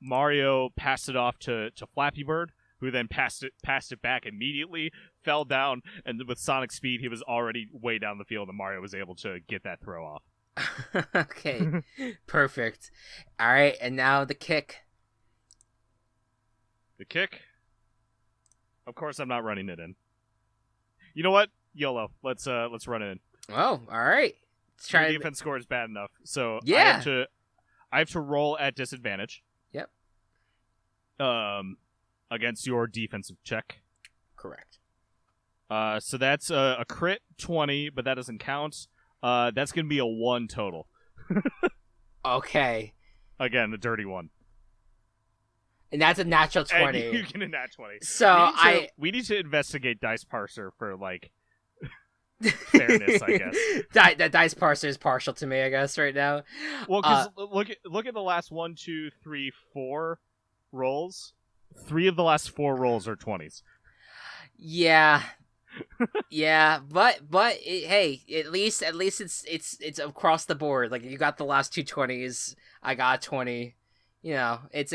Mario passed it off to Flappy Bird, who then passed it back immediately, fell down, and with Sonic speed, he was already way down the field, and Mario was able to get that throw off. Okay, perfect. All right, and now the kick. The kick? Of course, I'm not running it in. You know what? YOLO. Let's run it in. Oh, all right. Let's try. The defense score is bad enough, so yeah. I have to roll at disadvantage. Yep. Against your defensive check. Correct. So that's a crit 20, but that doesn't count. That's gonna be a 1 total. Okay. Again, the dirty one. And that's a natural 20. And you get a nat 20. So we need to investigate Dice Parser for like fairness, I guess. That Dice Parser is partial to me, I guess, right now. Well, because look at the last 1, 2, 3, 4 rolls. 3 of the last 4 rolls are 20s. Yeah. Yeah, but hey, at least it's across the board. Like, you got the last 2 20s, I got 20. You know, at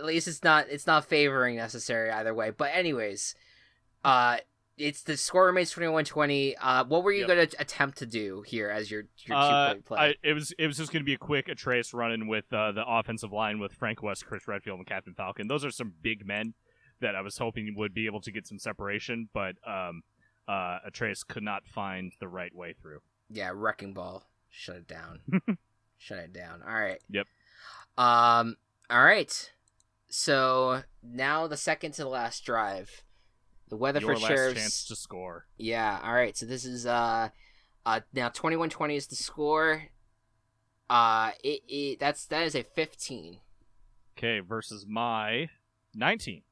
least it's not favoring necessary either way. But anyways, it's the score remains 21-20. What were you Yep. going to attempt to do here as your 2-point play? It was just going to be a quick Atreus run-in with the offensive line with Frank West, Chris Redfield, and Captain Falcon. Those are some big men that I was hoping would be able to get some separation, but Atreus could not find the right way through. Yeah, wrecking ball. Shut it down. Shut it down. All right. Yep. All right. So now the second to the last drive. The Weatherford Your Sheriffs. last chance to score. Yeah. All right. So this is now 21-20 is the score. That is a 15. Okay, versus my 19.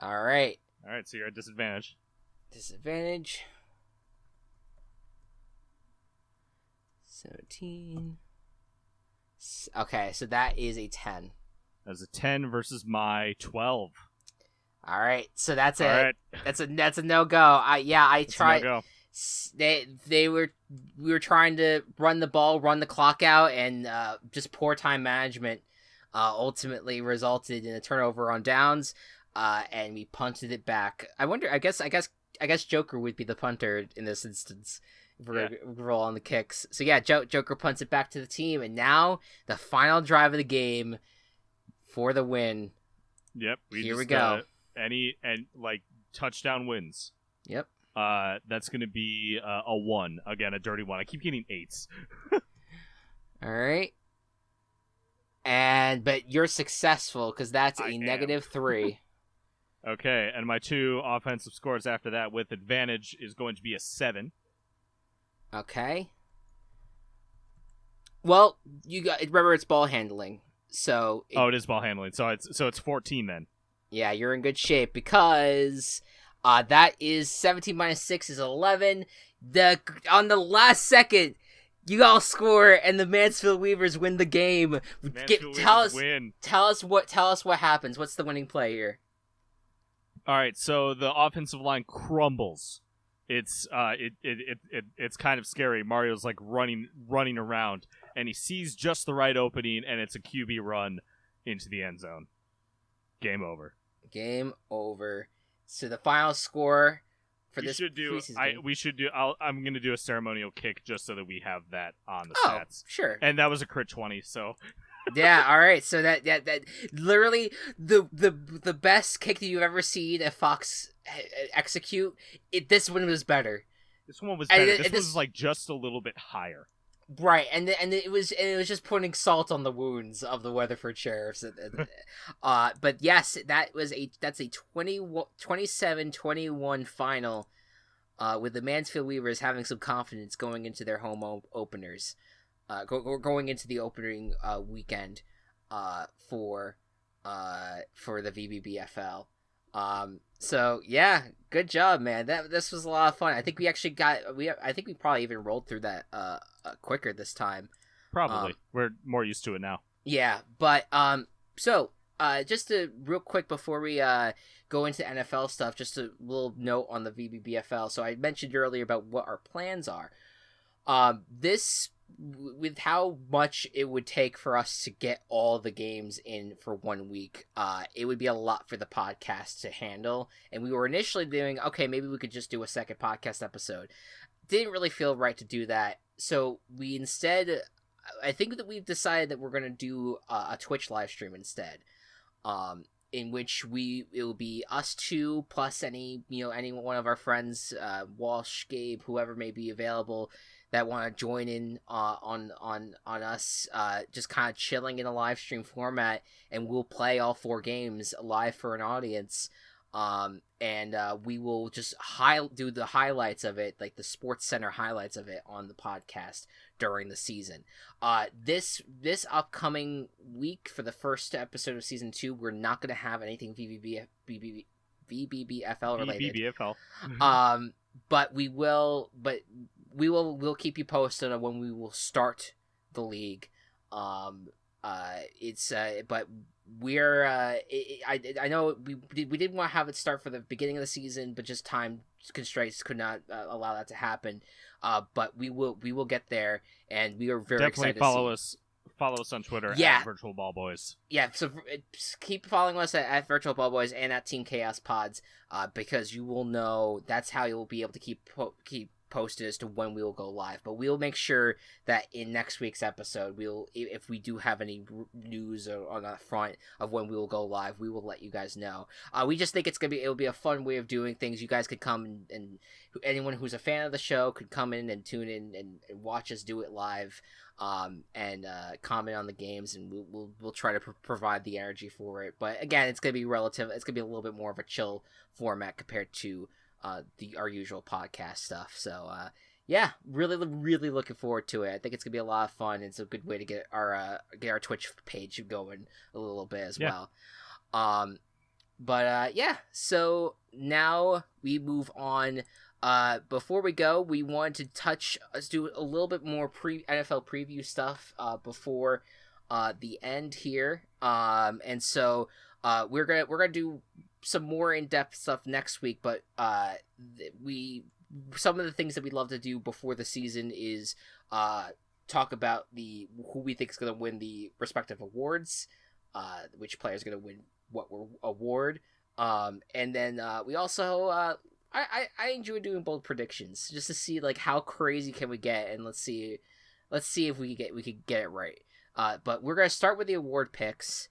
All right. All right, so you're at disadvantage. Disadvantage. 17. Okay, so that is a 10. That's a 10 versus my 12. All right, so that's All right. That's a no go. I tried. No-go. We were trying to run the ball, run the clock out, and just poor time management ultimately resulted in a turnover on downs, and we punted it back. I guess Joker would be the punter in this instance. If we're gonna roll on the kicks. So yeah, Joker punts it back to the team, and now the final drive of the game for the win. Yep. Here we go. Touchdown wins. Yep. That's gonna be a 1 again, a dirty 1. I keep getting 8s. All right. But you're successful because that's a -3. Okay, and my 2 offensive scores after that with advantage is going to be a 7. Okay. Well, remember it's ball handling, so it is ball handling. So it's 14 then. Yeah, you're in good shape because that is 17 minus 6 is 11. On the last second, you all score and the Mansfield Weavers win the game. Tell us what happens. What's the winning play here? All right, so the offensive line crumbles. It's kind of scary. Mario's like running around, and he sees just the right opening, and it's a QB run into the end zone. Game over. Game over. So the final score for this preseason game. I'm gonna do a ceremonial kick just so that we have that on the stats. Sure. And that was a crit 20, so. Yeah, all right. So that literally the best kick that you've ever seen a Fox execute. This one was better. This one was better. This one was like just a little bit higher. Right, and it was just putting salt on the wounds of the Weatherford Sheriffs. But yes, that's a 27-21 final, with the Mansfield Weavers having some confidence going into their home openers. Going into the opening weekend for the VBBFL. So yeah, good job, man. This was a lot of fun. I think we actually I think we probably even rolled through that quicker this time. Probably. We're more used to it now. Yeah, but so just real quick before we go into NFL stuff, just a little note on the VBBFL. So I mentioned earlier about what our plans are. With how much it would take for us to get all the games in for 1 week, it would be a lot for the podcast to handle. And we were initially doing, okay, maybe we could just do a second podcast episode. Didn't really feel right to do that. So we instead, I think that we've decided that we're going to do a Twitch live stream instead. In which it will be us two plus any one of our friends, Walsh, Gabe, whoever may be available, that want to join in on us, just kind of chilling in a live stream format, and we'll play all 4 games live for an audience, and we will just do the highlights of it, like the Sports Center highlights of it on the podcast during the season. This upcoming week for the first episode of season 2, we're not going to have anything VBBFL related. VBBFL. But we'll keep you posted on when we will start the league. But we're I know we didn't want to have it start for the beginning of the season, but just time constraints could not allow that to happen. But we will get there, and we are very definitely excited. follow us on Twitter Yeah. at Virtual Ball Boys. Yeah, so keep following us at Virtual Ball Boys and at Team Chaos Pods, because you will know that's how you'll be able to keep posted as to when we will go live. But we'll make sure that in next week's episode, if we do have any news on that front of when we will go live, we will let you guys know. We just think it'll be a fun way of doing things. You guys could come and anyone who's a fan of the show could come in and tune in and watch us do it live. And comment on the games, and we'll try to provide the energy for it. But again, it's gonna be relative. It's gonna be a little bit more of a chill format compared to our usual podcast stuff. So yeah, really looking forward to it. I think it's gonna be a lot of fun. It's a good way to get our Twitch page going a little bit as well. But yeah, so now we move on. Before we go, we wanted to let's do a little bit more NFL preview stuff before the end here. And so we're gonna do some more in-depth stuff next week, but some of the things that we love to do before the season is talk about who we think is going to win the respective awards, which player is going to win what award, and then we also I enjoy doing bold predictions just to see like how crazy can we get, and let's see if we could get it right. But we're gonna start with the award picks.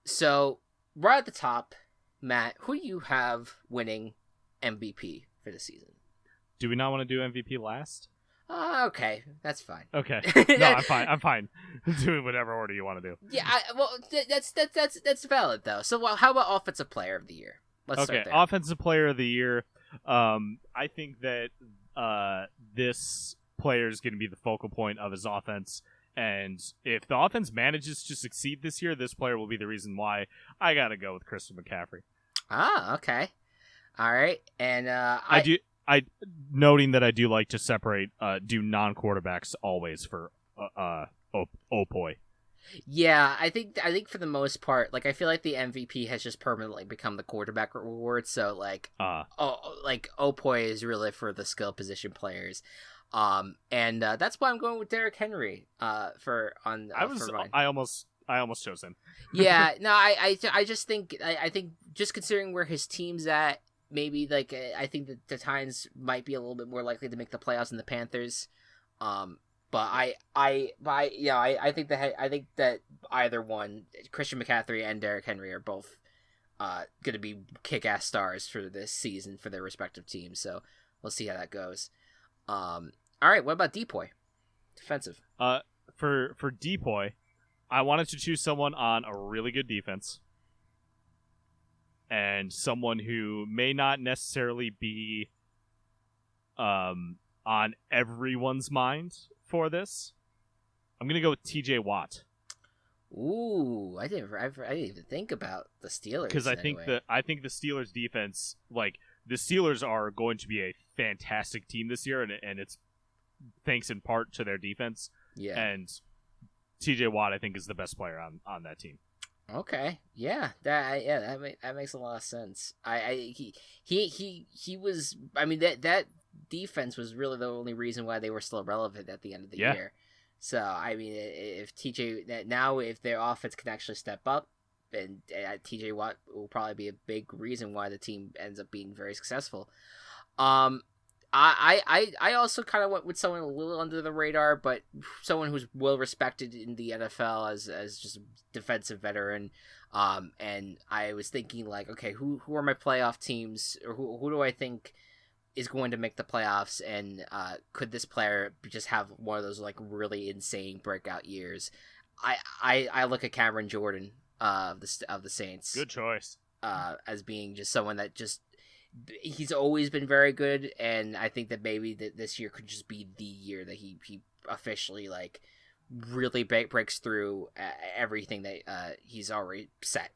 So right at the top, Matt, who do you have winning MVP for the season? Do we not want to do MVP last? Okay, that's fine. Okay, no, I'm fine. Do it whatever order you want to do. Yeah, that's valid though. So how about offensive player of the year? Let's start there. Offensive player of the year. I think that this player is going to be the focal point of his offense. And if the offense manages to succeed this year, this player will be the reason why. I got to go with Christian McCaffrey. Okay. All right. And noting that I do like to separate do non-quarterbacks always for Opoi. Yeah, I think for the most part, like I feel like the MVP has just permanently become the quarterback reward. So like, Opoi is really for the skill position players, and that's why I'm going with Derrick Henry. I almost chose him. Yeah, no, I just think I think just considering where his team's at, maybe like I think that the Titans might be a little bit more likely to make the playoffs than the Panthers. But I think that either one, Christian McCaffrey and Derrick Henry, are both going to be kick-ass stars for this season for their respective teams. So we'll see how that goes. All right, what about Depoy? Defensive. For Depoy, I wanted to choose someone on a really good defense, and someone who may not necessarily be on everyone's mind for this. I'm gonna go with TJ Watt. Ooh, I didn't even think about the Steelers because I think the Steelers defense, like the Steelers are going to be a fantastic team this year, and it's thanks in part to their defense. Yeah, and TJ Watt I think is the best player on that team. Okay, yeah, that makes a lot of sense. He was. I mean that defense was really the only reason why they were still relevant at the end of the year. So I mean, if their offense can actually step up, and TJ Watt will probably be a big reason why the team ends up being very successful. I also kind of went with someone a little under the radar, but someone who's well respected in the NFL as just a defensive veteran. And I was thinking like, okay, who are my playoff teams, or who do I think is going to make the playoffs, and could this player just have one of those like really insane breakout years? I look at Cameron Jordan of the Saints. Good choice. As being just someone that just. He's always been very good, and I think that maybe this year could just be the year that he officially like really breaks through everything that he's already set.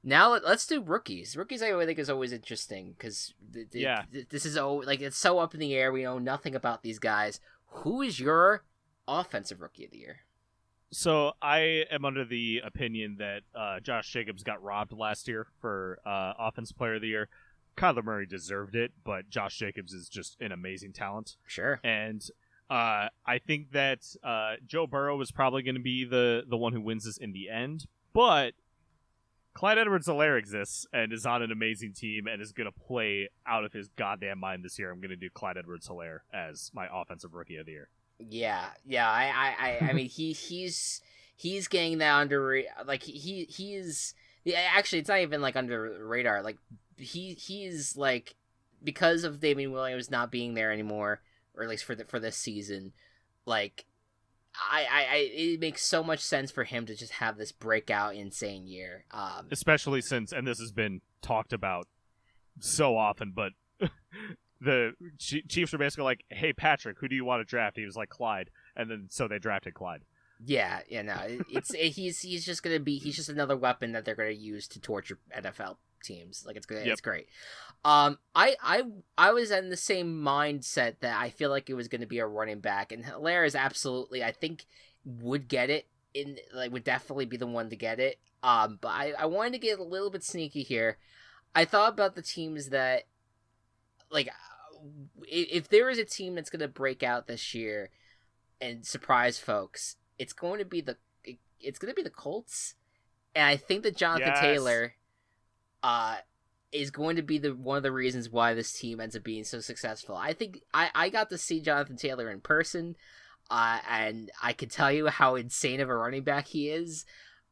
Now let's do rookies. Rookies I think is always interesting because this is like it's so up in the air. We know nothing about these guys. Who is your offensive rookie of the year? So I am under the opinion that Josh Jacobs got robbed last year for Offensive Player of the Year. Kyler Murray deserved it, but Josh Jacobs is just an amazing talent. Sure. And I think that Joe Burrow is probably going to be the one who wins this in the end, but Clyde Edwards-Helaire exists and is on an amazing team and is going to play out of his goddamn mind this year. I'm going to do Clyde Edwards-Helaire as my offensive rookie of the year. Yeah. I mean, he's getting that under, like, he's actually, it's not even like under the radar. Like, he's like, because of Damian Williams not being there anymore, or at least for this season, like, it makes so much sense for him to just have this breakout insane year. Especially since, and this has been talked about so often, but the Chiefs were basically like, "Hey Patrick, who do you want to draft?" He was like, "Clyde," and then so they drafted Clyde. Yeah, no, he's just gonna be, he's just another weapon that they're gonna use to torture NFL teams. Like, it's good, It's great. I was in the same mindset that I feel like it was gonna be a running back, and Hilaire is absolutely, I think, would get it, would definitely be the one to get it. But I wanted to get a little bit sneaky here. I thought about the teams that, like, if there is a team that's gonna break out this year and surprise folks, it's going to be the Colts, and I think that Jonathan Taylor is going to be one of the reasons why this team ends up being so successful. I think I got to see Jonathan Taylor in person, and I can tell you how insane of a running back he is,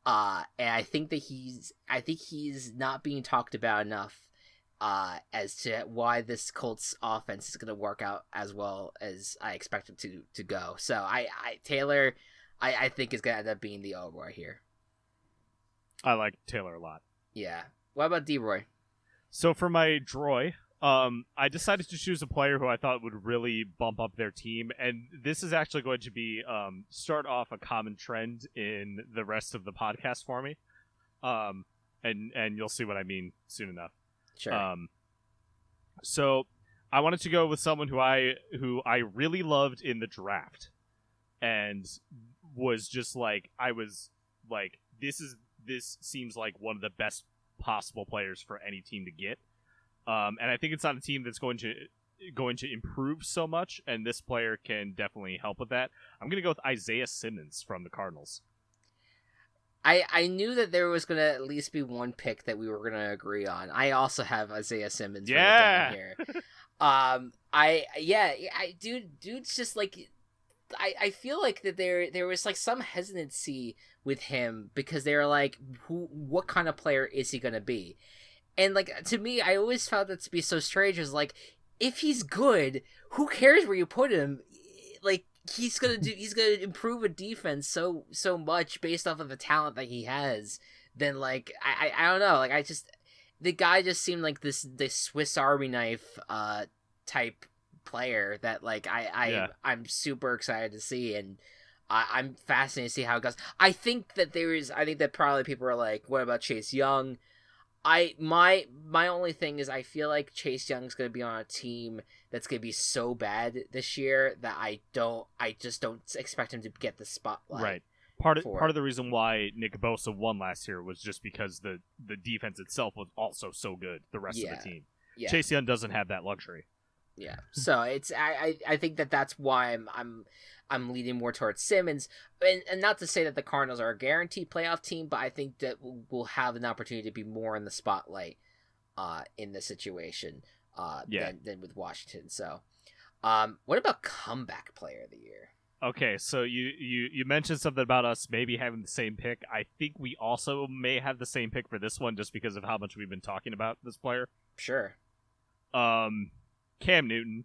and I think that he's not being talked about enough as to why this Colts offense is going to work out as well as I expect it to go. So Taylor, I think is going to end up being the Roy here. I like Taylor a lot. Yeah. What about D-Roy? So for my Droy, I decided to choose a player who I thought would really bump up their team, and this is actually going to be start off a common trend in the rest of the podcast for me, and you'll see what I mean soon enough. Sure. So I wanted to go with someone who I really loved in the draft, and was just like, I was like, this seems like one of the best possible players for any team to get, and I think it's on a team that's going to improve so much, and this player can definitely help with that. I'm gonna go with Isaiah Simmons from the Cardinals. I knew that there was gonna at least be one pick that we were gonna agree on. I also have Isaiah Simmons down here. Dude's just like, I feel like that there was like some hesitancy with him because they were like, what kind of player is he gonna be? And like, to me, I always found that to be so strange. Is like, if he's good, who cares where you put him? Like, he's gonna improve a defense so much based off of the talent that he has. Then, like, I don't know, like, the guy just seemed like this Swiss Army knife type player that, like, I'm super excited to see, and I'm fascinated to see how it goes. I think that probably people are like, what about Chase Young? My only thing is, I feel like Chase Young's going to be on a team that's going to be so bad this year that I just don't expect him to get the spotlight. Right. Part of the reason why Nick Bosa won last year was just because the defense itself was also so good, the rest of the team. Yeah. Chase Young doesn't have that luxury. Yeah. So it's I think that's why I'm leaning more towards Simmons, and not to say that the Cardinals are a guaranteed playoff team, but I think that we'll have an opportunity to be more in the spotlight in this situation than with Washington. So what about comeback player of the year? Okay, so you mentioned something about us maybe having the same pick. I think we also may have the same pick for this one just because of how much we've been talking about this player. Sure. Cam Newton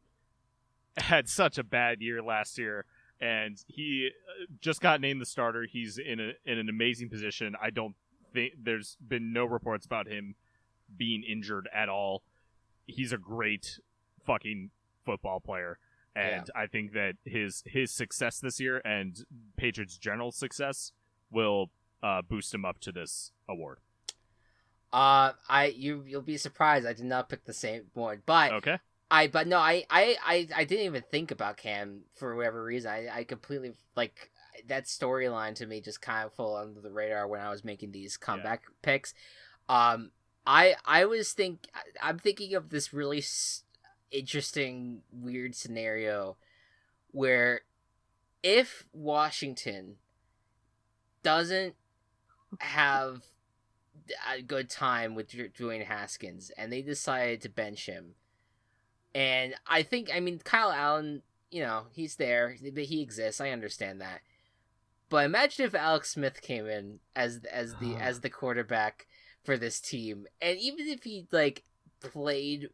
had such a bad year last year, and he just got named the starter. He's in an amazing position. I don't think there's been no reports about him being injured at all. He's a great fucking football player, and I think that his success this year and Patriots' general success will boost him up to this award. You'll be surprised. I did not pick the same one, but okay. I didn't even think about Cam for whatever reason. I completely, like, that storyline to me just kind of fell under the radar when I was making these comeback picks. I'm thinking of this really interesting, weird scenario where if Washington doesn't have a good time with Dwayne Haskins and they decided to bench him, and I mean, Kyle Allen, he's there, he exists, I understand that. But imagine if Alex Smith came in as the quarterback for this team, and even if he played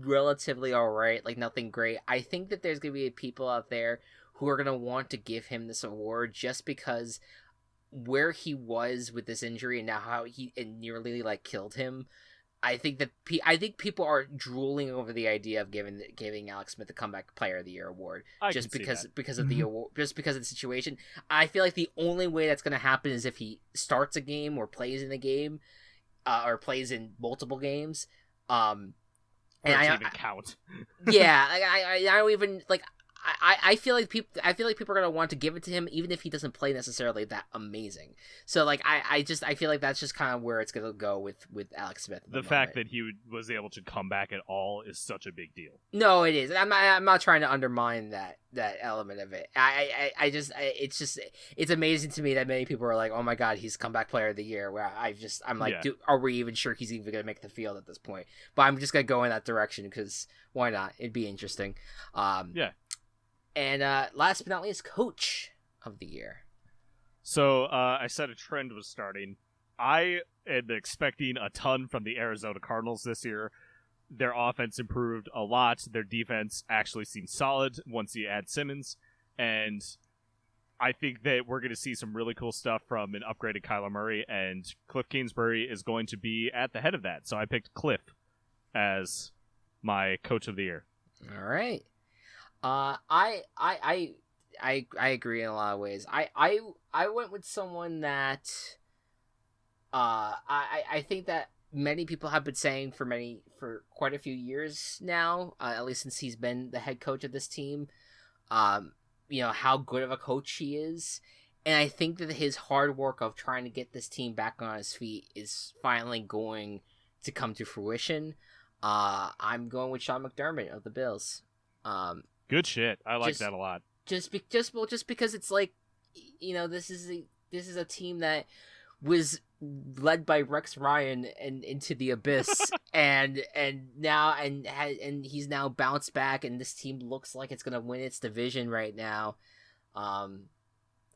relatively all right, nothing great, I think that there's gonna be people out there who are gonna want to give him this award just because where he was with this injury and now how it nearly killed him. I think people are drooling over the idea of giving Alex Smith the Comeback Player of the Year award just because of the award, just because of the situation. I feel like the only way that's going to happen is if he starts a game or plays in a game, or plays in multiple games. And I even count. Yeah, I don't even I feel like people are gonna want to give it to him even if he doesn't play necessarily that amazing. So I feel like that's just kind of where it's gonna go with Alex Smith. The fact that he was able to come back at all is such a big deal. No, it is. I'm not trying to undermine that element of it. It's amazing to me that many people are like, oh my god, he's Comeback Player of the Year. Where I'm like, yeah. Are we even sure he's even gonna make the field at this point? But I'm just gonna go in that direction because why not? It'd be interesting. Yeah. And last but not least, Coach of the Year. So I said a trend was starting. I am expecting a ton from the Arizona Cardinals this year. Their offense improved a lot. Their defense actually seems solid once you add Simmons. And I think that we're going to see some really cool stuff from an upgraded Kyler Murray. And Cliff Kingsbury is going to be at the head of that. So I picked Cliff as my Coach of the Year. All right. I agree in a lot of ways. I went with someone that I think that many people have been saying for quite a few years now, at least since he's been the head coach of this team. How good of a coach he is, and I think that his hard work of trying to get this team back on his feet is finally going to come to fruition. I'm going with Sean McDermott of the Bills. Good shit. I like that a lot. Just because it's this is a team that was led by Rex Ryan and into the abyss, and he's now bounced back, and this team looks like it's gonna win its division right now. I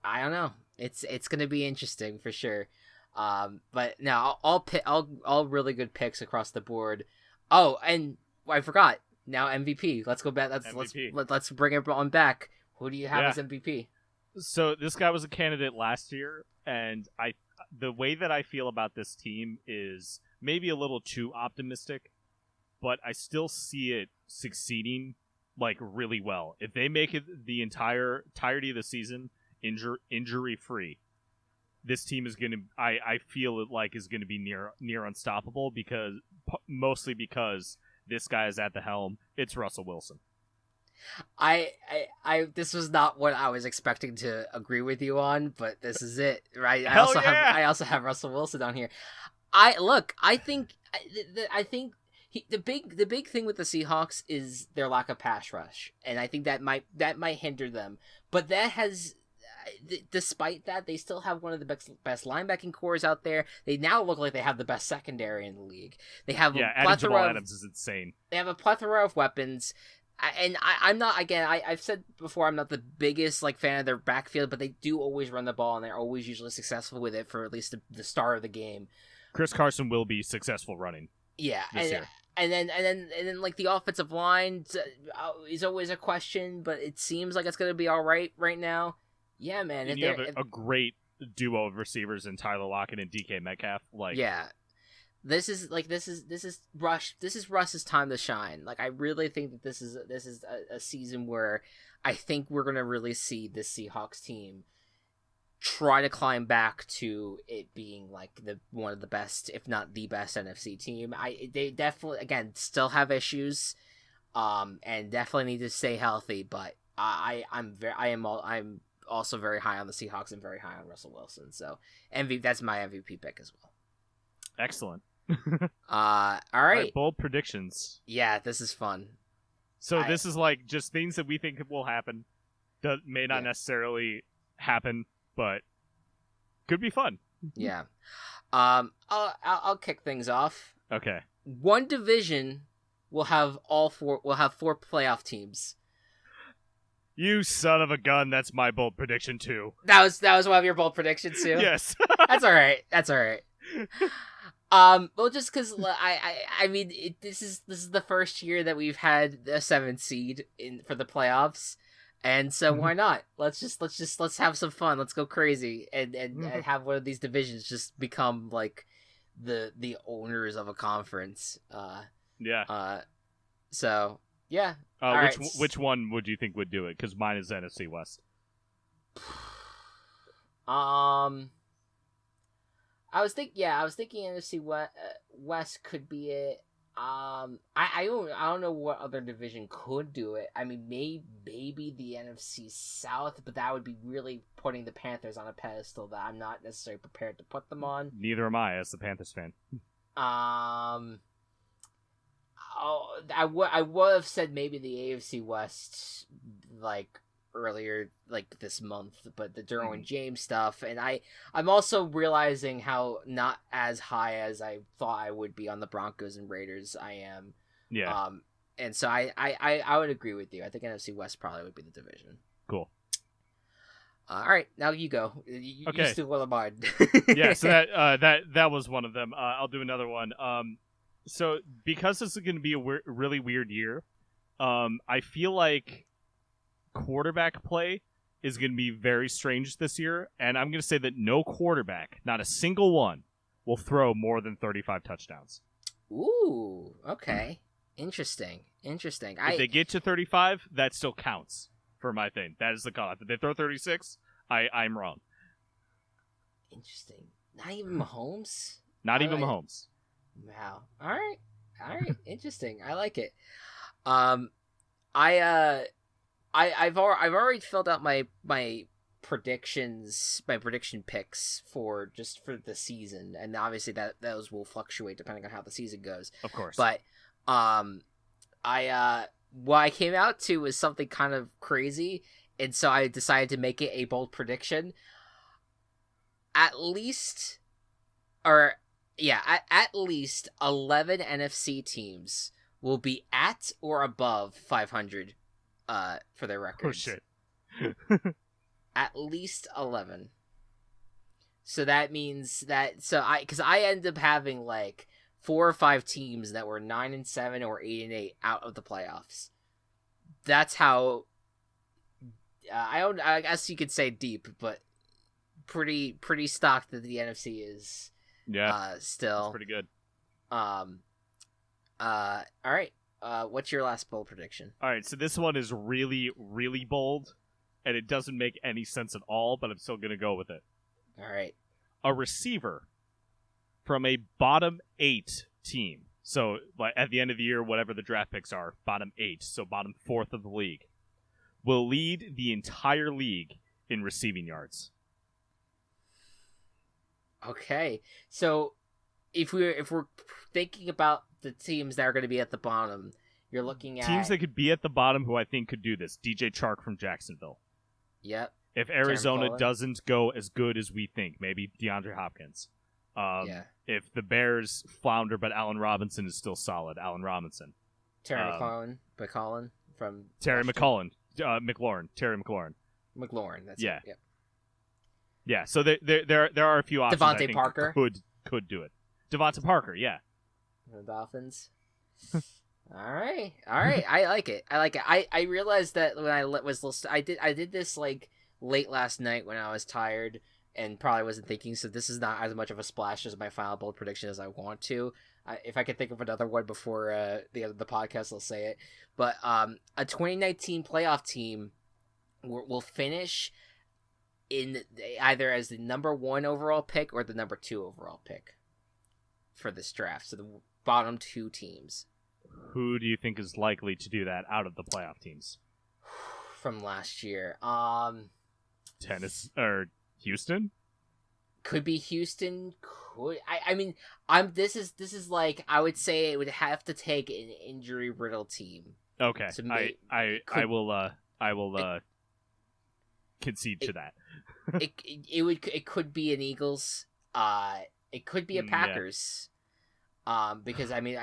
don't know. It's gonna be interesting for sure. But now all really good picks across the board. Oh, and I forgot. Now MVP. Let's go back. Let's bring everyone back. Who do you have as MVP? So this guy was a candidate last year, and the way that I feel about this team is maybe a little too optimistic, but I still see it succeeding really well. If they make it the entirety of the season injury free, this team is gonna. I feel it is gonna be near unstoppable mostly because this guy is at the helm. It's Russell Wilson. This was not what I was expecting to agree with you on, but this is it, right? I also have Russell Wilson on here. I think the big thing with the Seahawks is their lack of pass rush, and I think that might hinder them. But that has, despite that, they still have one of the best linebacking cores out there. They now look like they have the best secondary in the league. They have a plethora. Adams is insane. They have a plethora of weapons. And I'm not, again, I've said before, I'm not the biggest fan of their backfield, but they do always run the ball, and they're always usually successful with it for at least the start of the game. Chris Carson will be successful running. Yeah, this year. And then the offensive line is always a question, but it seems like it's gonna be all right now. Yeah, man. And you have a great duo of receivers in Tyler Lockett and DK Metcalf. Yeah. This is Russ's time to shine. I really think that this is a season where I think we're gonna really see this Seahawks team try to climb back to it being one of the best, if not the best NFC team. They definitely, again, still have issues, and definitely need to stay healthy. But I'm also very high on the Seahawks and very high on Russell Wilson. So that's my MVP pick as well. Excellent. All right. Bold predictions. Yeah, this is fun. So this is just things that we think will happen. may not necessarily happen, but could be fun. Yeah. I'll kick things off. Okay. One division will have four playoff teams. You son of a gun! That's my bold prediction too. That was one of your bold predictions too. Yes. That's all right. Well, just because I mean, this is the first year that we've had a 7th seed for the playoffs, and so why not? Let's have some fun. Let's go crazy and have one of these divisions just become like the owners of a conference. So yeah. Which one would you think would do it? Because mine is NFC West. I was thinking NFC West could be it. I don't know what other division could do it. I mean, maybe the NFC South, but that would be really putting the Panthers on a pedestal that I'm not necessarily prepared to put them on. Neither am I, as the Panthers fan. I would have said maybe the AFC West, like earlier, like this month, but the Derwin James stuff, and I'm also realizing how not as high as I thought I would be on the Broncos and Raiders. I am, and so I would agree with you. I think NFC West probably would be the division. Cool. All right, now you go. Okay. You still want mine. Yeah, so that was one of them. I'll do another one. So because this is going to be a really weird year, I feel like quarterback play is going to be very strange this year, and I'm going to say that no quarterback, not a single one, will throw more than 35 touchdowns. Ooh, okay. Interesting. If they get to 35, that still counts for my thing. That is the cutoff. If they throw 36, I'm wrong. Interesting. Not even Mahomes? Not even Mahomes. Wow. All right. Interesting. I like it. I've already filled out my prediction picks for the season, and obviously those will fluctuate depending on how the season goes. Of course. But what I came out to was something kind of crazy, and so I decided to make it a bold prediction. At least 11 NFC teams will be at or above 500 for their records. Oh shit. At least 11. So that means that because I ended up having like 4 or 5 teams that were 9-7 or 8-8 out of the playoffs. That's how I guess you could say deep, but pretty stocked that the NFC is. Yeah. Still. That's pretty good. All right. What's your last bold prediction? All right, so this one is really, really bold, and it doesn't make any sense at all, but I'm still going to go with it. All right. A receiver from a bottom 8 team, so like at the end of the year, whatever the draft picks are, bottom 8, so bottom 4th of the league, will lead the entire league in receiving yards. Okay, so if we're thinking about the teams that are going to be at the bottom, you're looking at teams that could be at the bottom who I think could do this. DJ Chark from Jacksonville. Yep. If Arizona doesn't go as good as we think, maybe DeAndre Hopkins. If the Bears flounder, but Allen Robinson is still solid. Allen Robinson. Terry McLaurin from Terry McLaurin. Terry McLaurin. McLaurin. That's yeah. It. Yep. Yeah. So there are a few options. Devontae I think Parker could do it. Devontae Parker. Yeah. The Dolphins. All right. I like it. I realized that when I was listening, I did this like late last night when I was tired and probably wasn't thinking. So this is not as much of a splash as my final bold prediction as I want to. If I could think of another one before the end of the podcast, I'll say it. But a 2019 playoff team will finish in either as the number 1 overall pick or the number 2 overall pick for this draft. So the bottom 2 teams. Who do you think is likely to do that out of the playoff teams from last year? Tennessee or Houston? Could be Houston. I mean, this is like, I would say it would have to take an injury riddled team. Okay. So I will concede to that. It could be an Eagles. It could be a Packers. Yeah. Because I mean,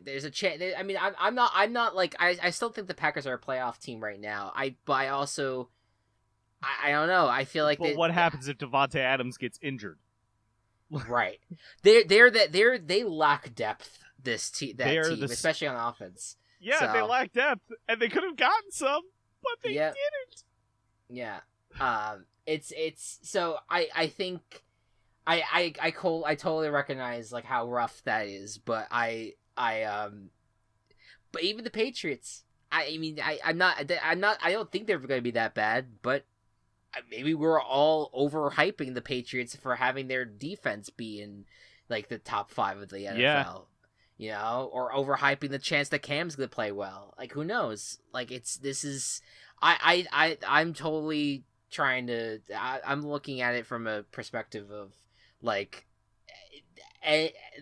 there's a chance. I mean, I'm not like I still think the Packers are a playoff team right now. But I also, I don't know. I feel like. But what happens if Devontae Adams gets injured? Right. They lack depth. Team, especially on offense. Yeah, so, they lack depth, and they could have gotten some, but they didn't. Yeah. It's so I think I totally recognize like how rough that is, but but even the Patriots, I don't think they're going to be that bad, but maybe we're all overhyping the Patriots for having their defense be in like the top 5 of the NFL. Yeah. You know, or overhyping the chance that Cam's going to play well. Like, who knows? Like, I'm totally trying to, I'm looking at it from a perspective of, like,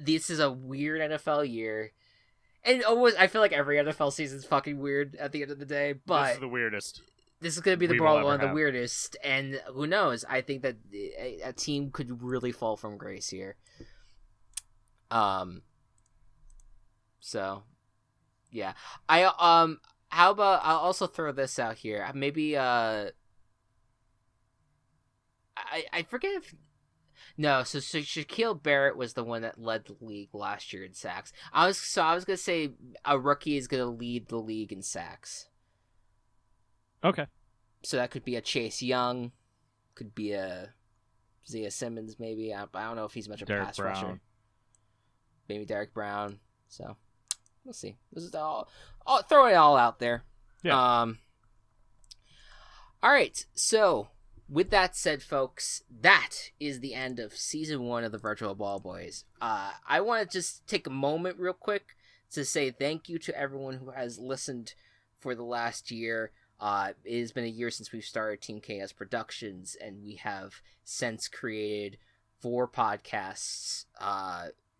this is a weird NFL year. And I feel like every NFL season is fucking weird at the end of the day, but... This is the weirdest. This is going to be one of the weirdest, and who knows? I think that a team could really fall from grace here. So, yeah. How about I'll also throw this out here. Maybe I forget if so Shaquille Barrett was the one that led the league last year in sacks. I was gonna say a rookie is gonna lead the league in sacks. Okay. So that could be a Chase Young, could be a Isaiah Simmons, maybe. I don't know if he's much of a pass rusher. Maybe Derek Brown. So. We'll see. This is all throwing it all out there. Yeah. All right. So, with that said, folks, that is the end of season 1 of the Virtual Ball Boys. I want to just take a moment real quick to say thank you to everyone who has listened for the last year. It has been a year since we've started Team KS Productions, and we have since created 4 podcasts,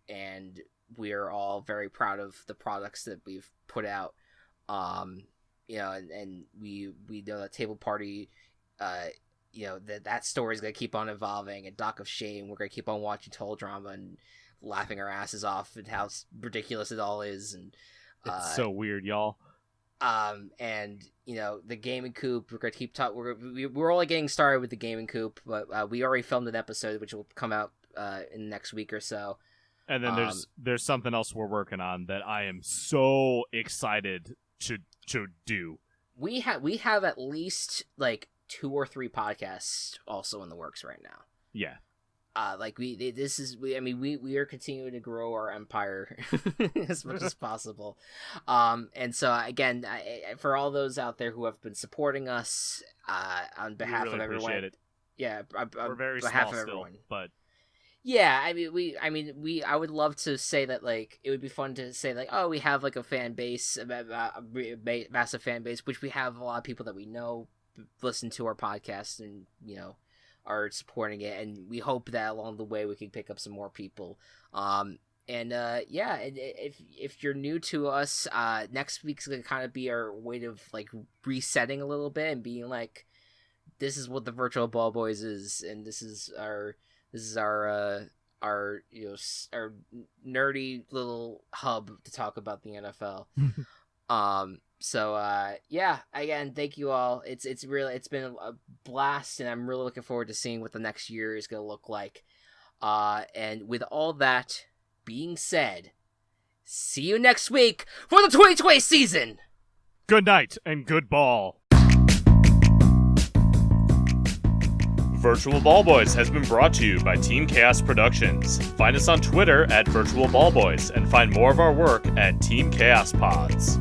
and we are all very proud of the products that we've put out. You know, and we know that Table Party, you know, that story is going to keep on evolving, and Dock of Shame, we're going to keep on watching Total Drama and laughing our asses off at how ridiculous it all is. And it's so weird, y'all. And you know, the Gaming Coop, we're going to keep talking. We're only getting started with the Gaming Coop, but we already filmed an episode which will come out in the next week or so. And then there's something else we're working on that I am so excited to do. We have at least like 2 or 3 podcasts also in the works right now. Yeah. We are continuing to grow our empire as much as possible. And so again, for all those out there who have been supporting us, on behalf of everyone, appreciate it. Yeah, we're very behalf small of everyone. Still, but. Yeah, I would love to say that, like, it would be fun to say, like, oh, we have, like, a fan base, a massive fan base, which we have a lot of people that we know listen to our podcast and, you know, are supporting it, and we hope that along the way we can pick up some more people. If you're new to us, next week's gonna kind of be our way of, like, resetting a little bit and being like, this is what the Virtual Ball Boys is, and this is our you know, our nerdy little hub to talk about the NFL. Again, thank you all. It's been a blast, and I'm really looking forward to seeing what the next year is going to look like. And with all that being said, see you next week for the 2020 season. Good night and good ball. Virtual Ball Boys has been brought to you by Team Chaos Productions. Find us on Twitter at Virtual Ball Boys and find more of our work at Team Chaos Pods.